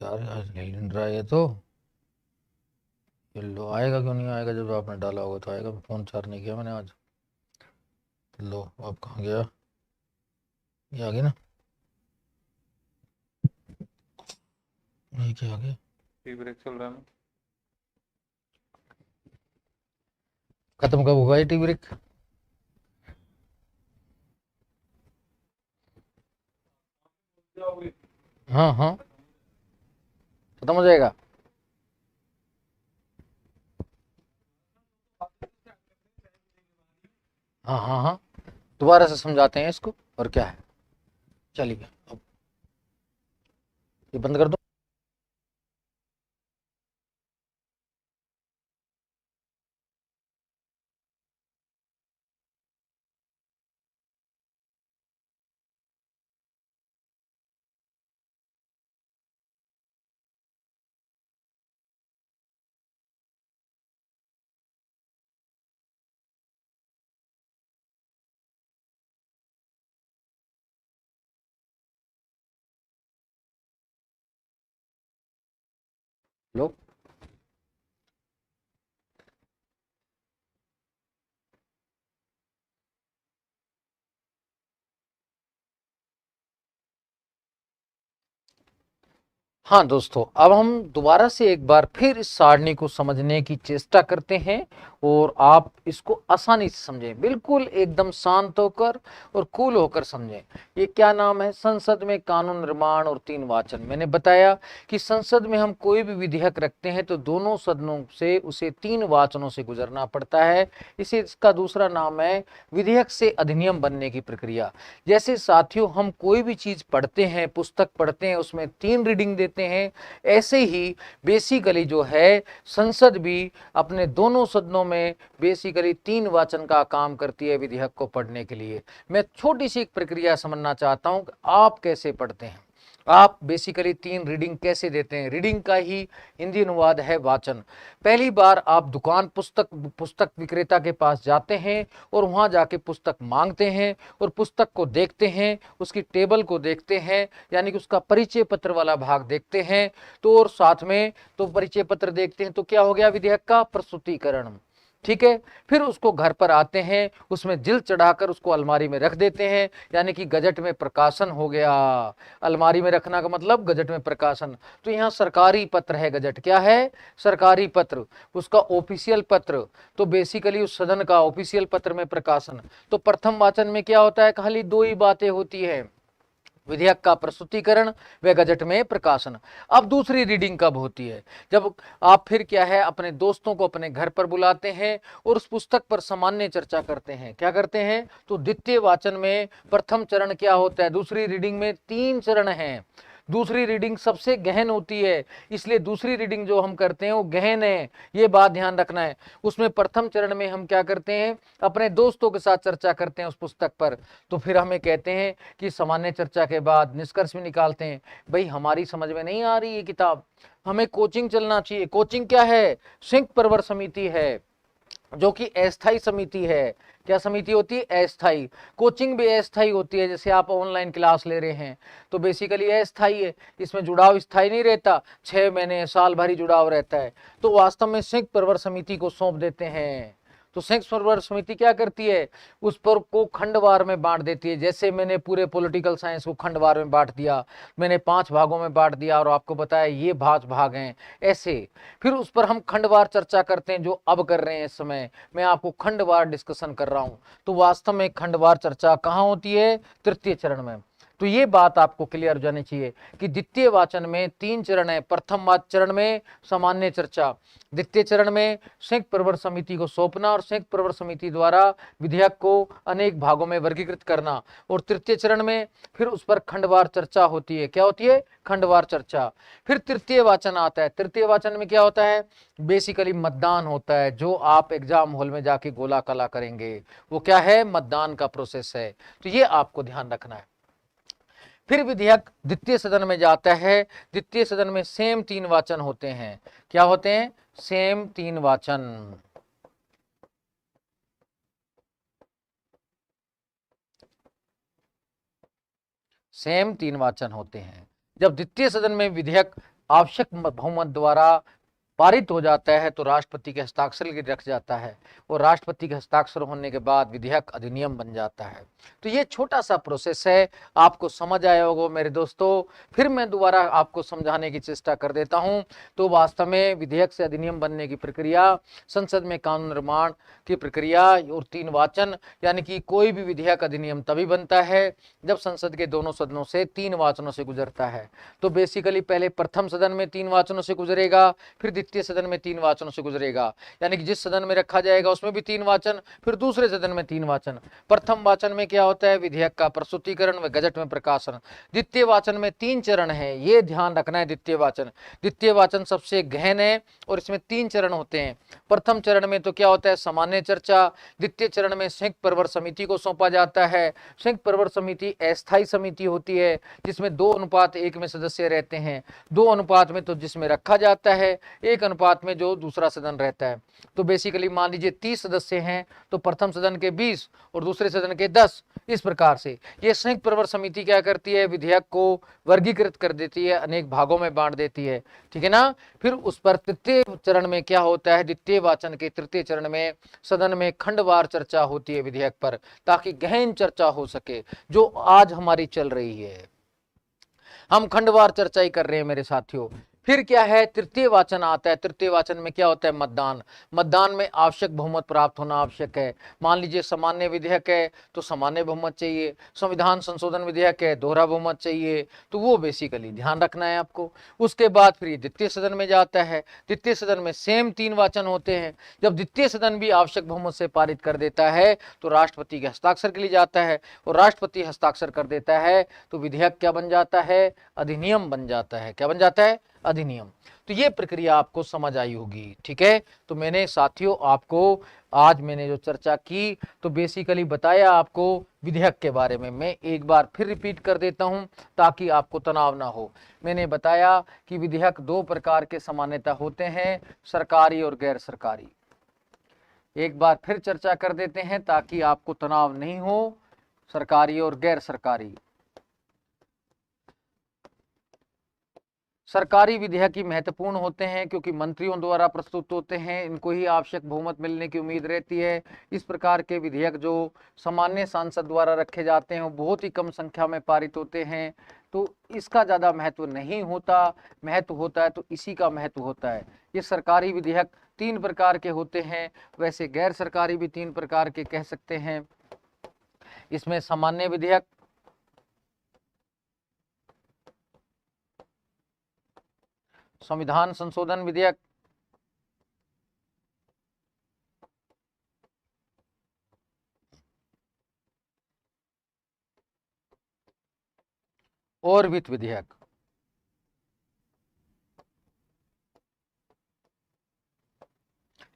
यार, आज ले नहीं रहा है ये तो, ये लो, आएगा क्यों नहीं आएगा, जब आपने डाला होगा तो आएगा, फोन चार्ज नहीं किया मैंने आज। लो अब कहाँ गया, ये आ गया ना, ये क्या आ गया, टी ब्रेक चल रहा है ना। खत्म कब हुआ ये टी ब्रेक? जाओगे? हाँ हाँ, खत्म हो जाएगा। हाँ हाँ हाँ, दोबारा से समझाते हैं इसको, और क्या है, चलिए अब ये बंद कर दो। लो, हाँ दोस्तों, अब हम दोबारा से एक बार फिर इस सारणी को समझने की चेष्टा करते हैं, और आप इसको आसानी से समझें, बिल्कुल एकदम शांत होकर और कूल होकर समझें। ये क्या नाम है, संसद में कानून निर्माण और 3 वाचन। मैंने बताया कि संसद में हम कोई भी विधेयक रखते हैं तो दोनों सदनों से उसे 3 वाचनों से गुजरना पड़ता है। इसे, इसका दूसरा नाम है विधेयक से अधिनियम बनने की प्रक्रिया। जैसे साथियों, हम कोई भी चीज पढ़ते हैं, पुस्तक पढ़ते हैं, उसमें 3 रीडिंग देते हैं, ऐसे ही बेसिकली जो है संसद भी अपने दोनों सदनों में बेसिकली 3 वाचन का काम करती है विधेयक को पढ़ने के लिए। मैं छोटी सी एक प्रक्रिया समझना चाहता हूं कि आप कैसे पढ़ते हैं, आप बेसिकली 3 रीडिंग कैसे देते हैं। रीडिंग का ही हिंदी अनुवाद है वाचन। पहली बार आप दुकान पुस्तक विक्रेता के पास जाते हैं और वहां जाके पुस्तक मांगते हैं और पुस्तक को देखते हैं, उसकी टेबल को देखते हैं, यानी कि उसका परिचय पत्र वाला भाग देखते हैं। तो और साथ में तो परिचय पत्र देखते हैं तो क्या हो गया, विधेयक का प्रस्तुतिकरण। ठीक है, फिर उसको घर पर आते हैं, उसमें जिल्द चढ़ाकर उसको अलमारी में रख देते हैं, यानी कि गजट में प्रकाशन हो गया। अलमारी में रखना का मतलब गजट में प्रकाशन। तो यहाँ सरकारी पत्र है, गजट क्या है, सरकारी पत्र, उसका ऑफिशियल पत्र। तो बेसिकली उस सदन का ऑफिशियल पत्र में प्रकाशन। तो प्रथम वाचन में क्या होता है, खाली 2 ही बातें होती है, विधेयक का प्रस्तुतिकरण व गजट में प्रकाशन। अब दूसरी रीडिंग कब होती है, जब आप फिर क्या है अपने दोस्तों को अपने घर पर बुलाते हैं और उस पुस्तक पर सामान्य चर्चा करते हैं। क्या करते हैं, तो द्वितीय वाचन में प्रथम चरण क्या होता है, दूसरी रीडिंग में 3 चरण हैं। दूसरी रीडिंग सबसे गहन होती है, इसलिए दूसरी रीडिंग जो हम करते हैं वो गहन है, ये बात ध्यान रखना है। उसमें प्रथम चरण में हम क्या करते हैं, अपने दोस्तों के साथ चर्चा करते हैं उस पुस्तक पर। तो फिर हमें कहते हैं कि सामान्य चर्चा के बाद निष्कर्ष भी निकालते हैं, भाई हमारी समझ में नहीं आ रही ये किताब, हमें कोचिंग चलना चाहिए। कोचिंग क्या है, संयुक्त प्रवर समिति है, जो कि अस्थायी समिति है। क्या समिति होती है, अस्थायी। कोचिंग भी अस्थायी होती है, जैसे आप ऑनलाइन क्लास ले रहे हैं तो बेसिकली अस्थायी है, इसमें जुड़ाव स्थायी नहीं रहता, 6 महीने साल भर ही जुड़ाव रहता है। तो वास्तव में संयुक्त प्रवर समिति को सौंप देते हैं। तो संयुक्त प्रवर समिति क्या करती है, उस पर को खंडवार में बांट देती है। जैसे मैंने पूरे पॉलिटिकल साइंस को खंडवार में बांट दिया, मैंने 5 भागों में बांट दिया और आपको बताया ये 5 भाग हैं, ऐसे फिर उस पर हम खंडवार चर्चा करते हैं, जो अब कर रहे हैं। इस समय मैं आपको खंडवार डिस्कशन कर रहा हूं। तो वास्तव में खंडवार चर्चा कहां होती है, तृतीय चरण में। तो ये बात आपको क्लियर हो जानी चाहिए कि द्वितीय वाचन में 3 चरण है। प्रथम चरण में सामान्य चर्चा, द्वितीय चरण में संयुक्त प्रवर समिति को सौंपना और संयुक्त प्रवर समिति द्वारा विधेयक को अनेक भागों में वर्गीकृत करना, और तृतीय चरण में फिर उस पर खंडवार चर्चा होती है। क्या होती है? खंडवार चर्चा। फिर तृतीय वाचन आता है। तृतीय वाचन में क्या होता है? बेसिकली मतदान होता है, जो आप एग्जाम हॉल में जाके गोला कला करेंगे, वो क्या है? मतदान का प्रोसेस है। तो ये आपको ध्यान रखना है। फिर विधेयक द्वितीय सदन में जाता है। द्वितीय सदन में सेम 3 वाचन होते हैं। क्या होते हैं? सेम 3 वाचन। सेम 3 वाचन होते हैं। जब द्वितीय सदन में विधेयक आवश्यक बहुमत द्वारा पारित हो जाता है तो राष्ट्रपति के हस्ताक्षर के लिए रख जाता है, और राष्ट्रपति के हस्ताक्षर होने के बाद विधेयक अधिनियम बन जाता है। तो ये छोटा सा प्रोसेस है, आपको समझ आया होगा मेरे दोस्तों। फिर मैं दोबारा आपको समझाने की चेष्टा कर देता हूं। तो वास्तव में विधेयक से अधिनियम बनने की प्रक्रिया, संसद में कानून निर्माण की प्रक्रिया और 3 वाचन, यानी कि कोई भी विधेयक अधिनियम तभी बनता है जब संसद के दोनों सदनों से 3 वाचनों से गुजरता है। तो बेसिकली पहले प्रथम सदन में 3 वाचनों से गुजरेगा, फिर द्वितीय सदन में 3 वाचनों से गुजरेगा, यानी कि जिस सदन में रखा जाएगा उसमें भी 3 वाचन, फिर दूसरे सदन में 3 वाचन। प्रथम वाचन में क्या होता है? विधेयक का प्रस्तुतिकरण व गजट में प्रकाशन। द्वितीय वाचन में 3 चरण है, ये ध्यान रखना है। द्वितीय वाचन सबसे गहन है और इसमें 3 चरण होते हैं। प्रथम चरण में तो क्या होता है? सामान्य चर्चा। द्वितीय चरण में संयुक्त प्रवर समिति को सौंपा जाता है। संयुक्त प्रवर समिति अस्थायी समिति होती है जिसमें 2:1 में सदस्य रहते हैं। 2 अनुपात में तो जिसमें रखा जाता है, 1 अनुपात में जो दूसरा सदन रहता है। तो बेसिकली मान लीजिए 30 सदस्य हैं तो प्रथम सदन के 20 और दूसरे सदन के 10। इस प्रकार से ये संयुक्त प्रवर समिति क्या करती है? विधेयक को वर्गीकृत कर देती है, अनेक भागों में बांट देती है। ठीक है ना? फिर उस पर तृतीय चरण में क्या होता है? द्वितीय वाचन के तृतीय चरण में सदन में खंडवार चर्चा होती है विधेयक पर, ताकि गहन चर्चा हो सके, जो आज हमारी चल रही है। हम खंडवार चर्चा ही कर रहे हैं मेरे साथियों। फिर क्या है? तृतीय वाचन आता है। तृतीय वाचन में क्या होता है? मतदान। मतदान में आवश्यक बहुमत प्राप्त होना आवश्यक है। मान लीजिए सामान्य विधेयक है तो सामान्य बहुमत चाहिए, संविधान संशोधन विधेयक है दोहरा बहुमत चाहिए, तो वो बेसिकली ध्यान रखना है आपको। उसके बाद फिर ये द्वितीय सदन में जाता है। द्वितीय सदन में सेम 3 वाचन होते हैं। जब द्वितीय सदन भी आवश्यक बहुमत से पारित कर देता है तो राष्ट्रपति के हस्ताक्षर के लिए जाता है, और राष्ट्रपति हस्ताक्षर कर देता है तो विधेयक क्या बन जाता है? अधिनियम बन जाता है। क्या बन जाता है? अधिनियम। तो ये प्रक्रिया आपको समझ आई होगी। ठीक है? तो मैंने साथियों आपको आज मैंने जो चर्चा की तो बेसिकली बताया आपको विधेयक के बारे में। मैं एक बार फिर रिपीट कर देता हूं ताकि आपको तनाव ना हो। मैंने बताया कि विधेयक 2 प्रकार के सामान्यतः होते हैं, सरकारी और गैर सरकारी। एक बार फिर चर्चा कर देते हैं ताकि आपको तनाव नहीं हो। सरकारी और गैर सरकारी। सरकारी विधेयक ही महत्वपूर्ण होते हैं क्योंकि मंत्रियों द्वारा प्रस्तुत होते हैं, इनको ही आवश्यक बहुमत मिलने की उम्मीद रहती है। इस प्रकार के विधेयक जो सामान्य सांसद द्वारा रखे जाते हैं वो बहुत ही कम संख्या में पारित होते हैं, तो इसका ज़्यादा महत्व नहीं होता। महत्व होता है तो इसी का महत्व होता है। ये सरकारी विधेयक 3 प्रकार के होते हैं, वैसे गैर सरकारी भी 3 प्रकार के कह सकते हैं। इसमें सामान्य विधेयक, संविधान संशोधन विधेयक, और वित्त विधेयक।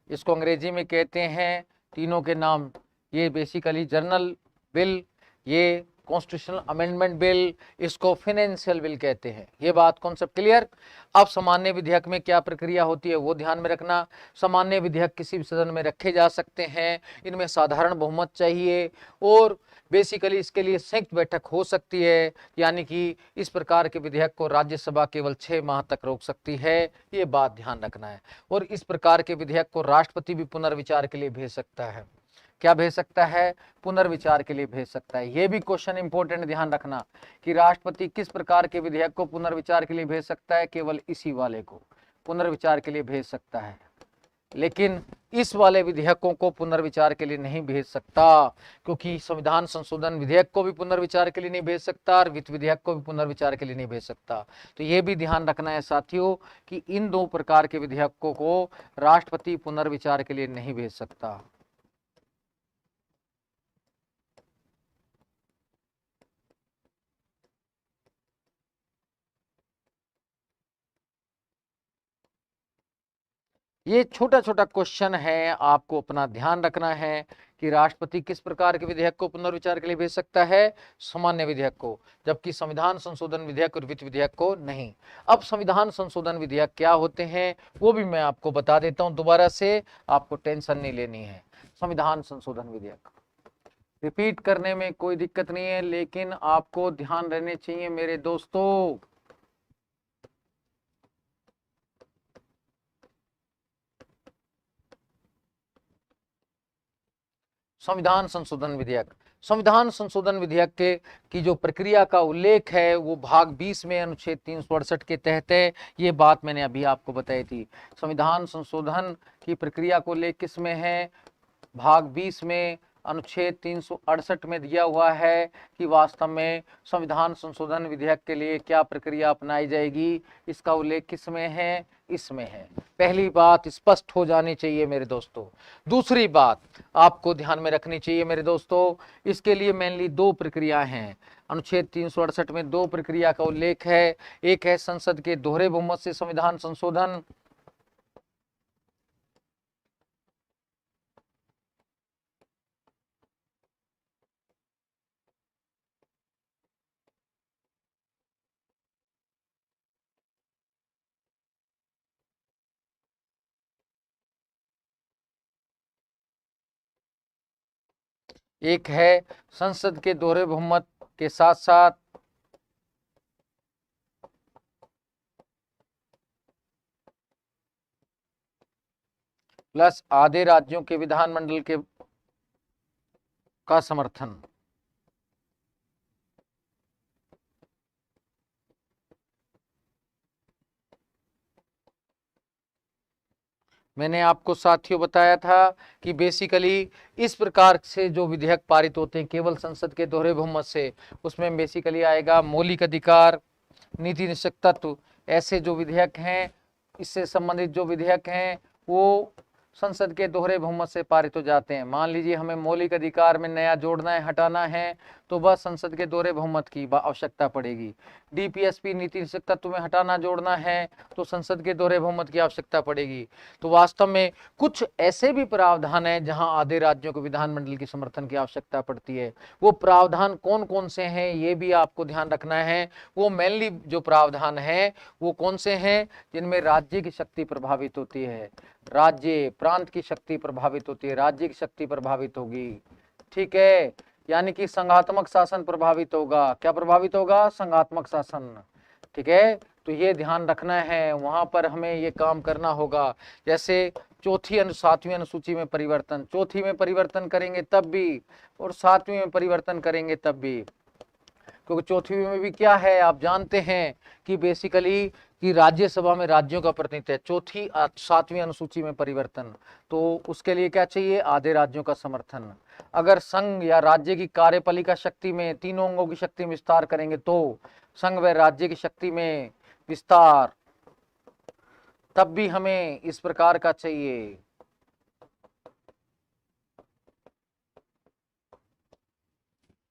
इसको अंग्रेजी में कहते हैं, तीनों के नाम, ये बेसिकली जनरल बिल, ये कॉन्स्टिट्यूशनल अमेंडमेंट बिल, इसको फाइनेंशियल बिल कहते हैं। ये बात कॉन्सेप्ट क्लियर? अब सामान्य विधेयक में क्या प्रक्रिया होती है वो ध्यान में रखना। सामान्य विधेयक किसी भी सदन में रखे जा सकते हैं, इनमें साधारण बहुमत चाहिए और बेसिकली इसके लिए संयुक्त बैठक हो सकती है, यानी कि इस प्रकार के विधेयक को राज्यसभा केवल 6 माह तक रोक सकती है। ये बात ध्यान रखना है। और इस प्रकार के विधेयक को राष्ट्रपति भी पुनर्विचार के लिए भेज सकता है। क्या भेज सकता है? पुनर्विचार के लिए भेज सकता है। यह भी क्वेश्चन इंपॉर्टेंट ध्यान रखना कि राष्ट्रपति किस प्रकार के विधेयक को पुनर्विचार के लिए भेज सकता है? केवल इसी वाले को पुनर्विचार के लिए भेज सकता है। लेकिन इस वाले विधेयकों को पुनर्विचार के लिए नहीं भेज सकता, क्योंकि संविधान संशोधन विधेयक को भी पुनर्विचार के लिए नहीं भेज सकता और वित्त विधेयक को भी पुनर्विचार के लिए नहीं भेज सकता। तो ये भी ध्यान रखना है साथियों कि इन दो प्रकार के विधेयकों को राष्ट्रपति पुनर्विचार के लिए नहीं भेज सकता। ये छोटा छोटा क्वेश्चन है, आपको अपना ध्यान रखना है कि राष्ट्रपति किस प्रकार के विधेयक को पुनर्विचार के लिए भेज सकता है, सामान्य विधेयक को, जबकि संविधान संशोधन विधेयक और वित्त विधेयक को नहीं। अब संविधान संशोधन विधेयक क्या होते हैं वो भी मैं आपको बता देता हूं दोबारा से, आपको टेंशन नहीं लेनी है। संविधान संशोधन विधेयक रिपीट करने में कोई दिक्कत नहीं है, लेकिन आपको ध्यान रहने चाहिए मेरे दोस्तों। संविधान संशोधन विधेयक, संविधान संशोधन विधेयक के की जो प्रक्रिया का उल्लेख है वो भाग 20 में अनुच्छेद 368 के तहत है। ये बात मैंने अभी आपको बताई थी। संविधान संशोधन की प्रक्रिया को उल्लेख किस में है, भाग 20 में अनुच्छेद 368 में दिया हुआ है कि वास्तव में संविधान संशोधन विधेयक के लिए क्या प्रक्रिया अपनाई जाएगी, इसका उल्लेख किस में है, इसमें है। पहली बात स्पष्ट हो जानी चाहिए मेरे दोस्तों। दूसरी बात आपको ध्यान में रखनी चाहिए मेरे दोस्तों, इसके लिए मेनली दो प्रक्रिया हैं। अनुच्छेद 368 में दो प्रक्रिया का उल्लेख है, एक है संसद के दोहरे बहुमत से संविधान संशोधन, एक है संसद के दोहरे बहुमत के साथ साथ प्लस आधे राज्यों के विधानमंडल के का समर्थन। मैंने आपको साथियों बताया था कि बेसिकली इस प्रकार से जो विधेयक पारित होते हैं केवल संसद के दोहरे बहुमत से, उसमें बेसिकली आएगा मौलिक अधिकार, नीति निश्चय तत्व, ऐसे जो विधेयक हैं, इससे संबंधित जो विधेयक हैं वो संसद के दोहरे बहुमत से पारित हो जाते हैं। मान लीजिए हमें मौलिक अधिकार में नया जोड़ना है, हटाना है, तो बस संसद के दोहरे बहुमत की आवश्यकता पड़ेगी। डीपीएसपी नीति निश्चय तत्व में हटाना जोड़ना है तो संसद के दोहरे बहुमत की आवश्यकता पड़ेगी। तो वास्तव में कुछ ऐसे भी प्रावधान है जहां आधे राज्यों को विधानमंडल की समर्थन की आवश्यकता पड़ती है। वो प्रावधान कौन कौन से हैं ये भी आपको ध्यान रखना है। वो मेनली जो प्रावधान है वो कौन से हैं, जिनमें राज्य की शक्ति प्रभावित होती है, राज्य प्रांत की शक्ति प्रभावित होती है, राज्य की शक्ति प्रभावित होगी, ठीक है, यानी कि संघात्मक शासन प्रभावित होगा। क्या प्रभावित होगा, संघात्मक शासन, ठीक है। तो ये ध्यान रखना है, वहां पर हमें ये काम करना होगा। जैसे सातवीं अनुसूची में परिवर्तन, चौथी में परिवर्तन करेंगे तब भी और सातवीं में परिवर्तन करेंगे तब भी, क्योंकि चौथी में भी क्या है आप जानते हैं कि बेसिकली कि राज्यसभा में राज्यों का प्रतिनिधित्व है। चौथी सातवीं अनुसूची में परिवर्तन, तो उसके लिए क्या चाहिए, आधे राज्यों का समर्थन। अगर संघ या राज्य की कार्यपालिका शक्ति में तीनों अंगों की शक्ति में विस्तार करेंगे तो संघ व राज्य की शक्ति में विस्तार, तब भी हमें इस प्रकार का चाहिए।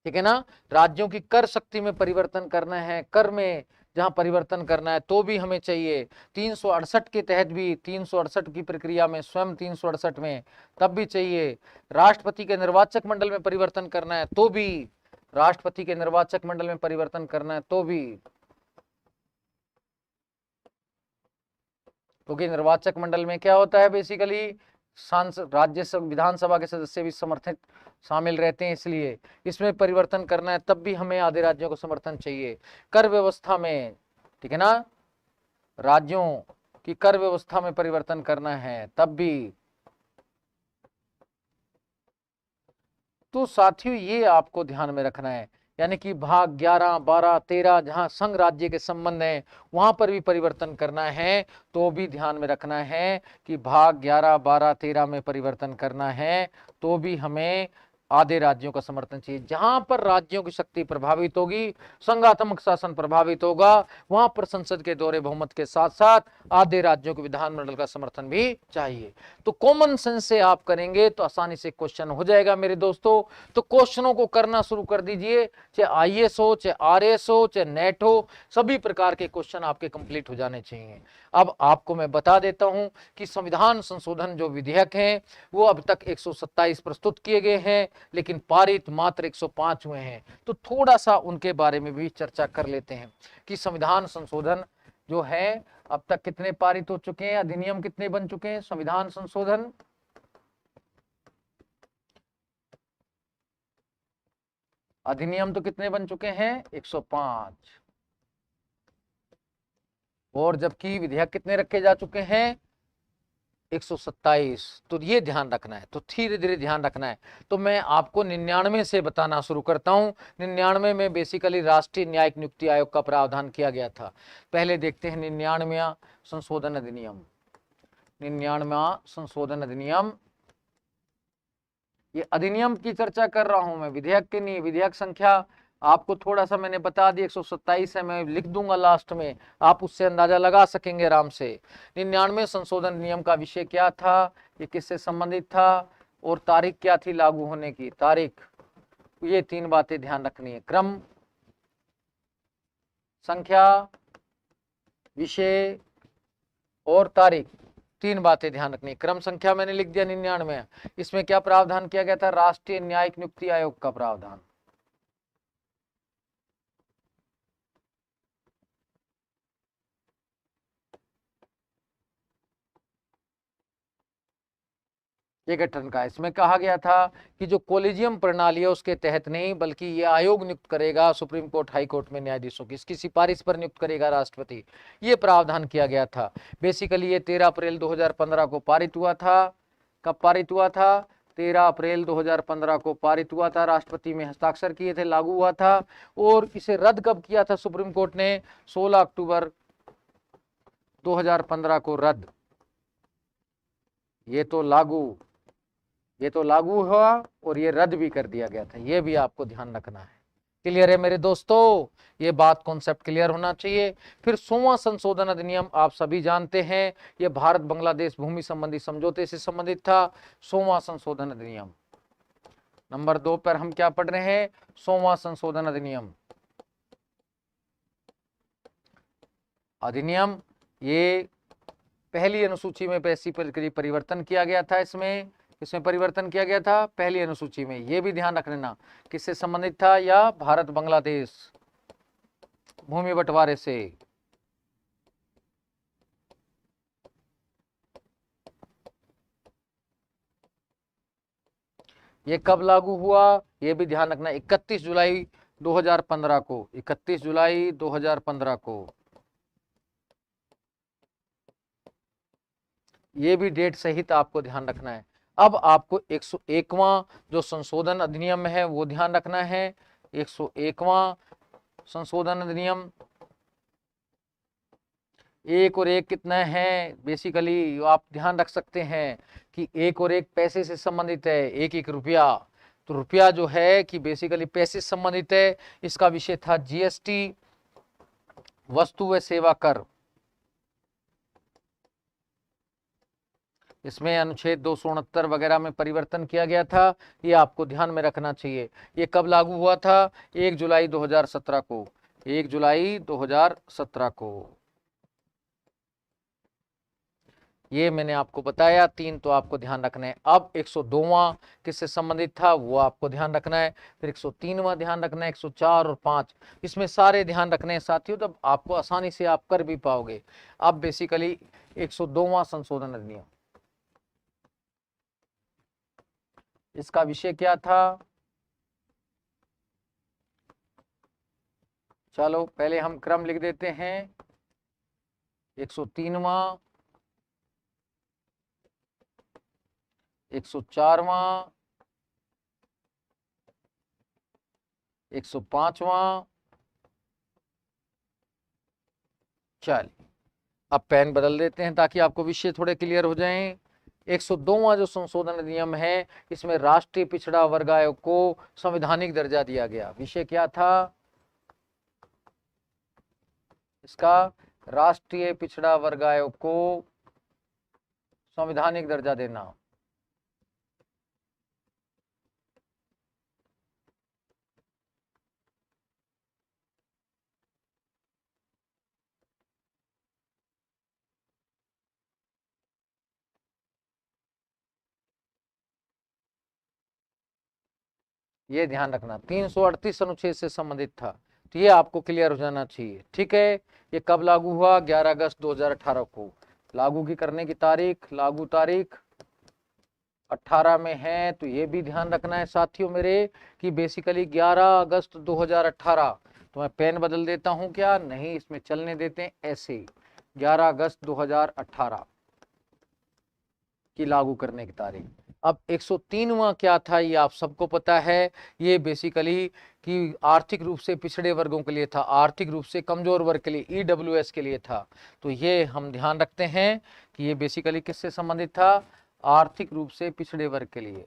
ठीक है ना, राज्यों की कर शक्ति में परिवर्तन करना है, कर में जहां परिवर्तन करना है तो भी हमें चाहिए। 368 के तहत भी, 368 की प्रक्रिया में स्वयं 368 में तब भी चाहिए। राष्ट्रपति के निर्वाचक मंडल में परिवर्तन करना है तो भी, राष्ट्रपति के निर्वाचक मंडल में परिवर्तन करना है तो भी, क्योंकि निर्वाचक मंडल में क्या होता है बेसिकली सांसद, राज्यसभा विधानसभा के सदस्य भी समर्थित शामिल रहते हैं, इसलिए इसमें परिवर्तन करना है तब भी हमें आधे राज्यों को समर्थन चाहिए। कर व्यवस्था में, ठीक है ना, राज्यों की कर व्यवस्था में परिवर्तन करना है तब भी। तो साथियों ये आपको ध्यान में रखना है यानी कि भाग 11, 12, 13 जहां संघ राज्य के संबंध है वहां पर भी परिवर्तन करना है, तो भी ध्यान में रखना है कि भाग 11, 12, 13 में परिवर्तन करना है तो भी हमें आधे राज्यों का समर्थन चाहिए। जहां पर राज्यों की शक्ति प्रभावित होगी, संघात्मक शासन प्रभावित होगा, वहां पर संसद के दौरे बहुमत के साथ साथ आधे राज्यों के विधानमंडल का समर्थन भी चाहिए। तो कॉमन सेंस से आप करेंगे तो आसानी से क्वेश्चन हो जाएगा मेरे दोस्तों। तो क्वेश्चनों को करना शुरू कर दीजिए, चाहे आईएएस हो, चाहे आरएएस हो, चाहे नेट हो, सभी प्रकार के क्वेश्चन आपके कंप्लीट हो जाने चाहिए। अब आपको मैं बता देता हूं कि संविधान संशोधन जो विधेयक हैं वो अब तक 127 प्रस्तुत किए गए हैं, लेकिन पारित मात्र 105 हुए हैं। तो थोड़ा सा उनके बारे में भी चर्चा कर लेते हैं कि संविधान संशोधन जो है अब तक कितने पारित हो चुके हैं, अधिनियम कितने बन चुके हैं। संविधान संशोधन अधिनियम तो कितने बन चुके हैं, 105, और जबकि विधेयक कितने रखे जा चुके हैं, 127। तो ये ध्यान रखना है, तो धीरे धीरे ध्यान रखना है। तो मैं आपको 99 से बताना शुरू करता हूं। 99 में बेसिकली राष्ट्रीय न्यायिक नियुक्ति आयोग का प्रावधान किया गया था। पहले देखते हैं 99वां संशोधन अधिनियम। 99वां संशोधन अधिनियम, ये अधिनियम की चर्चा कर रहा हूं मैं, विधेयक के नहीं। विधेयक संख्या आपको थोड़ा सा मैंने बता दी, 127 है, मैं लिख दूंगा लास्ट में, आप उससे अंदाजा लगा सकेंगे आराम से। 99 संशोधन नियम का विषय क्या था, ये किससे संबंधित था, और तारीख क्या थी लागू होने की, तारीख। ये तीन बातें ध्यान रखनी है, क्रम, संख्या, विषय और तारीख, तीन बातें ध्यान रखनी। क्रम संख्या मैंने लिख दिया 99। इसमें क्या प्रावधान किया गया था, राष्ट्रीय न्यायिक नियुक्ति आयोग का प्रावधान। ये गठन का, इसमें कहा गया था कि जो कोलिजियम प्रणाली है उसके तहत नहीं, बल्कि ये आयोग नियुक्त करेगा सुप्रीम कोर्ट, हाई कोर्ट में न्यायाधीशों की, इसकी सिफारिश पर नियुक्त करेगा राष्ट्रपति। ये प्रावधान किया गया था। बेसिकली ये 13 अप्रैल 2015 को पारित हुआ था। कब पारित हुआ था, 13 अप्रैल 2015 को पारित हुआ था, राष्ट्रपति में हस्ताक्षर किए थे, लागू हुआ था। और इसे रद्द कब किया था सुप्रीम कोर्ट ने, 16 अक्टूबर 2015 को रद्द। ये तो लागू हुआ और ये रद्द भी कर दिया गया था, ये भी आपको ध्यान रखना है। क्लियर है मेरे दोस्तों, ये बात कॉन्सेप्ट क्लियर होना चाहिए। फिर 100वां संशोधन अधिनियम आप सभी जानते हैं, ये भारत बांग्लादेश भूमि संबंधी समझौते से संबंधित था। 100वां संशोधन अधिनियम, नंबर 2 पर हम क्या पढ़ रहे हैं, 100वां संशोधन अधिनियम। अधिनियम ये पहली अनुसूची में परिवर्तन किया गया था। इसमें परिवर्तन किया गया था पहली अनुसूची में, यह भी ध्यान रख लेना। किससे संबंधित था, या भारत बांग्लादेश भूमि बंटवारे से। ये कब लागू हुआ, यह भी ध्यान रखना, 31 जुलाई 2015 को, 31 जुलाई 2015 को। ये भी डेट सहित आपको ध्यान रखना है। अब आपको 101वां जो संशोधन अधिनियम है वो ध्यान रखना है। 101वां संशोधन अधिनियम, एक और एक कितना है, बेसिकली आप ध्यान रख सकते हैं कि एक और एक पैसे से संबंधित है, एक एक रुपया। तो रुपया जो है कि बेसिकली पैसे से संबंधित है। इसका विषय था जीएसटी, वस्तु व सेवा कर। इसमें अनुच्छेद 269 वगैरह में परिवर्तन किया गया था, ये आपको ध्यान में रखना चाहिए। ये कब लागू हुआ था, 1 जुलाई 2017 को, 1 जुलाई 2017 को। ये मैंने आपको बताया, तीन तो आपको ध्यान रखना है। अब 102वां किससे संबंधित था वो आपको ध्यान रखना है। फिर 103वां ध्यान रखना है, 104 और 5, इसमें सारे ध्यान रखने हैं साथियों, तब आपको आसानी से आप कर भी पाओगे। अब बेसिकली 102वां संशोधन अधिनियम, इसका विषय क्या था, चलो पहले हम क्रम लिख देते हैं। 103वां, 104वां, 105वां। चलिए अब पेन बदल देते हैं ताकि आपको विषय थोड़े क्लियर हो जाएं। 102वां जो संशोधन अधिनियम है, इसमें राष्ट्रीय पिछड़ा वर्ग आयोग को संवैधानिक दर्जा दिया गया। विषय क्या था इसका? राष्ट्रीय पिछड़ा वर्ग आयोग को संवैधानिक दर्जा देना। ये ध्यान रखना 338 अनुच्छेद से संबंधित था, तो ये आपको क्लियर हो जाना चाहिए। ठीक है, ये कब लागू हुआ? 11 अगस्त 2018 को। लागू की करने की तारीख, लागू तारीख 18 में है, तो ये भी ध्यान रखना है साथियों मेरे कि बेसिकली 11 अगस्त 2018। तो मैं पेन बदल देता हूं क्या? नहीं, इसमें चलने देते हैं ऐसे 11 अगस्त 2018 की लागू करने की तारीख। अब 103वां क्या था, ये आप सबको पता है। ये बेसिकली कि आर्थिक रूप से पिछड़े वर्गों के लिए था, आर्थिक रूप से कमजोर वर्ग के लिए, ईडब्ल्यूएस के लिए था। तो ये हम ध्यान रखते हैं कि ये बेसिकली किससे संबंधित था? आर्थिक रूप से पिछड़े वर्ग के लिए,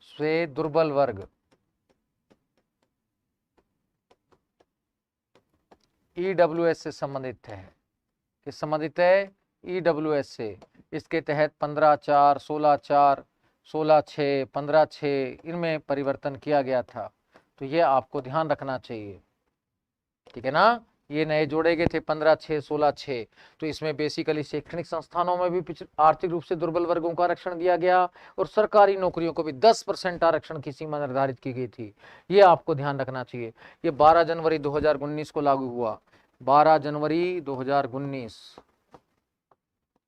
से दुर्बल वर्ग, ईडब्ल्यूएस से संबंधित है। किस संबंधित है? ईडब्ल्यूएस से। इसके तहत 15/4, 16/4, 16/6, 15/6 इनमें परिवर्तन किया गया था। तो ये आपको ध्यान रखना चाहिए, ठीक है ना? ये नए जोड़े गए थे 15/6, 16/6। तो इसमें बेसिकली शैक्षणिक संस्थानों में भी आर्थिक रूप से दुर्बल वर्गों का आरक्षण दिया गया और सरकारी नौकरियों को भी 10% आरक्षण की सीमा निर्धारित की गई थी। ये आपको ध्यान रखना चाहिए। ये 12 जनवरी 2019 को लागू हुआ, 12 जनवरी 2019।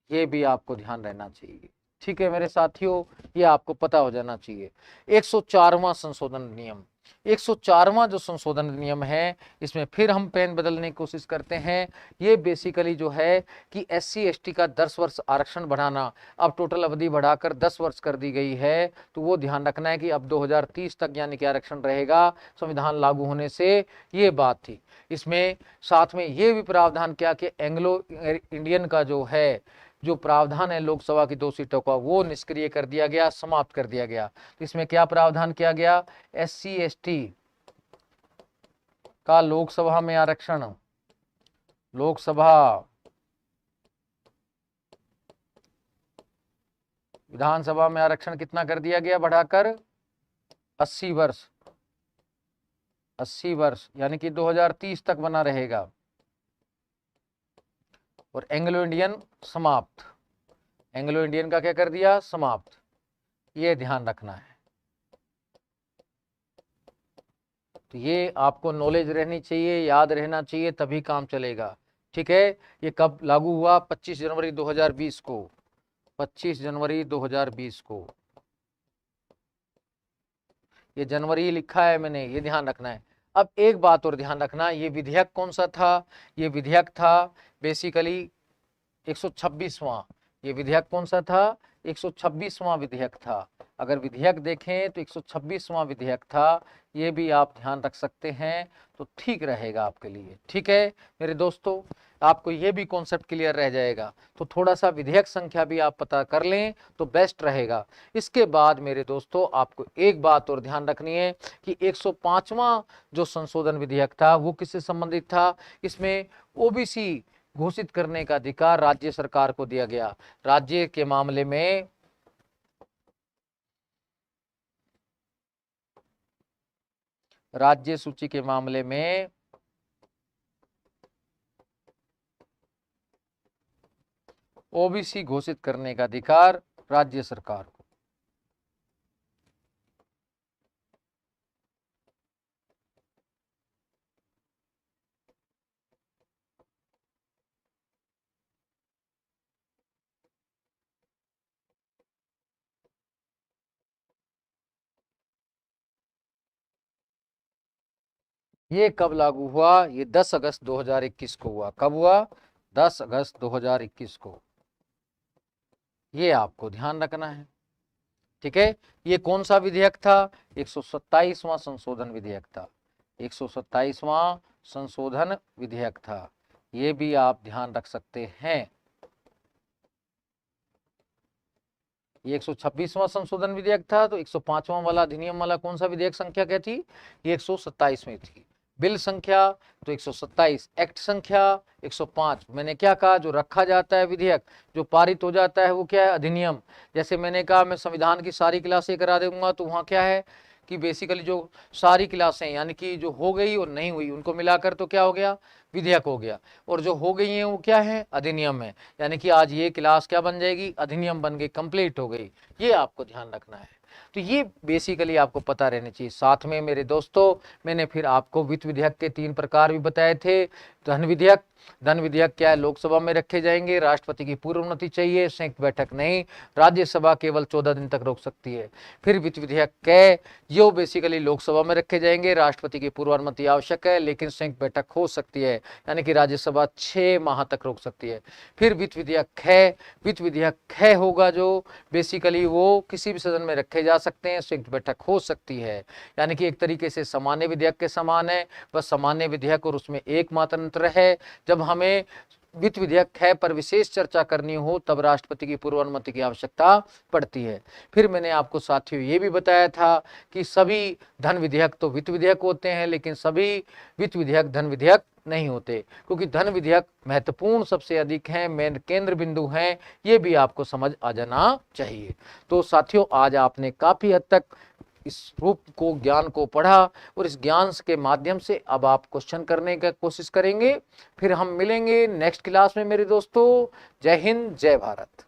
ये भी आपको ध्यान रहना चाहिए। ठीक है मेरे साथियों, ये आपको पता हो जाना चाहिए। 104वां संशोधन नियम, 104वां जो संशोधन नियम है, इसमें फिर हम पेन बदलने की कोशिश करते हैं। ये बेसिकली जो है कि SC/ST का 10 वर्ष आरक्षण बढ़ाना, अब टोटल अवधि बढ़ाकर 10 वर्ष कर दी गई है। तो वो ध्यान रखना है कि अब 2030 तक यानी कि आरक्षण रहेगा संविधान लागू होने से, ये बात थी। इसमें साथ में ये भी प्रावधान किया कि एंग्लो इंडियन का जो प्रावधान है लोकसभा की 2 सीटों का, वो निष्क्रिय कर दिया गया, समाप्त कर दिया गया। तो इसमें क्या प्रावधान किया गया? SC/ST का लोकसभा में आरक्षण, लोकसभा, विधानसभा में आरक्षण कितना कर दिया गया? बढ़ाकर 80 वर्ष, 80 वर्ष यानी कि 2030 तक बना रहेगा। और एंग्लो इंडियन समाप्त, एंग्लो इंडियन का क्या कर दिया? समाप्त। ये ध्यान रखना है। तो ये आपको नॉलेज रहनी चाहिए, याद रहना चाहिए, तभी काम चलेगा। ठीक है, ये कब लागू हुआ? 25 जनवरी 2020 को, 25 जनवरी 2020 को। ये जनवरी लिखा है मैंने, ये ध्यान रखना है। अब एक बात और ध्यान रखना, ये विधेयक कौन सा था? ये विधेयक था बेसिकली 126वां। ये विधेयक कौन सा था? 126वां विधेयक था। अगर विधेयक देखें तो 126वां विधेयक था। ये भी आप ध्यान रख सकते हैं तो ठीक रहेगा आपके लिए। ठीक है मेरे दोस्तों, आपको ये भी कॉन्सेप्ट क्लियर रह जाएगा। तो थोड़ा सा विधेयक संख्या भी आप पता कर लें तो बेस्ट रहेगा। इसके बाद मेरे दोस्तों आपको एक बात और ध्यान रखनी है कि 105वां जो संशोधन विधेयक था वो किससे संबंधित था? इसमें ओबीसी घोषित करने का अधिकार राज्य सरकार को दिया गया। राज्य के मामले में राज्य सूची के मामले में ओबीसी घोषित करने का अधिकार राज्य सरकार को। ये कब लागू हुआ? ये 10 अगस्त 2021 को हुआ। कब हुआ? 10 अगस्त 2021 को। ये आपको ध्यान रखना है। ठीक है, ये कौन सा विधेयक था? 127वां संशोधन विधेयक था, 127वां संशोधन विधेयक था, ये भी आप ध्यान रख सकते हैं। ये 126वां संशोधन विधेयक था, तो 105वां वाला अधिनियम वाला कौन सा विधेयक संख्या क्या थी? ये 127वीं थी। बिल संख्या तो 127, एक्ट संख्या 105। मैंने क्या कहा, जो रखा जाता है विधेयक, जो पारित हो जाता है वो क्या है? अधिनियम। जैसे मैंने कहा मैं संविधान की सारी क्लासें करा दूंगा, तो वहाँ क्या है कि बेसिकली जो सारी क्लासें यानी कि जो हो गई और नहीं हुई उनको मिलाकर तो क्या हो गया? विधेयक हो गया। और जो हो गई हैं वो क्या है? अधिनियम है। यानी कि आज ये क्लास क्या बन जाएगी? अधिनियम बन गई, कंप्लीट हो गई। ये आपको ध्यान रखना है। तो ये बेसिकली आपको पता रहनी चाहिए। साथ में मेरे दोस्तों मैंने फिर आपको वित्त विधेयक के 3 प्रकार भी बताए थे। धन विधेयक, धन विधेयक क्या है? लोकसभा में रखे जाएंगे, राष्ट्रपति की पूर्व अनुमति चाहिए, संयुक्त बैठक नहीं, राज्यसभा केवल 14 दिन तक रोक सकती है। फिर वित्त विधेयक कै, जो बेसिकली लोकसभा में रखे जाएंगे, राष्ट्रपति की पूर्व अनुमति आवश्यक है, लेकिन संयुक्त बैठक हो सकती है, यानी कि राज्यसभा 6 माह तक रोक सकती है। फिर वित्त विधेयक ख, वित्त विधेयक ख होगा जो बेसिकली वो किसी भी सदन में रखे जा सकते हैं, संयुक्त बैठक हो सकती है, यानी कि एक तरीके से सामान्य विधेयक के समान है, बस सामान्य विधेयक और उसमें एकमात्र अंतर है, जब हमें वित्त विधेयक है पर विशेष चर्चा करनी हो तब राष्ट्रपति की पूर्व अनुमति की आवश्यकता पड़ती है। फिर मैंने आपको साथियों ये भी बताया था कि सभी धन विधेयक तो वित्त विधेयक होते हैं, लेकिन सभी वित्त विधेयक धन विधेयक नहीं होते, क्योंकि धन विधेयक महत्वपूर्ण सबसे अधिक हैं, मेन केंद्र बिंदु हैं, ये भी आपको समझ आ जाना चाहिए। तो साथियों आज आपने काफी हद तक इस रूप को, ज्ञान को पढ़ा, और इस ज्ञान के माध्यम से अब आप क्वेश्चन करने का कोशिश करेंगे। फिर हम मिलेंगे नेक्स्ट क्लास में मेरे दोस्तों। जय हिंद, जय भारत।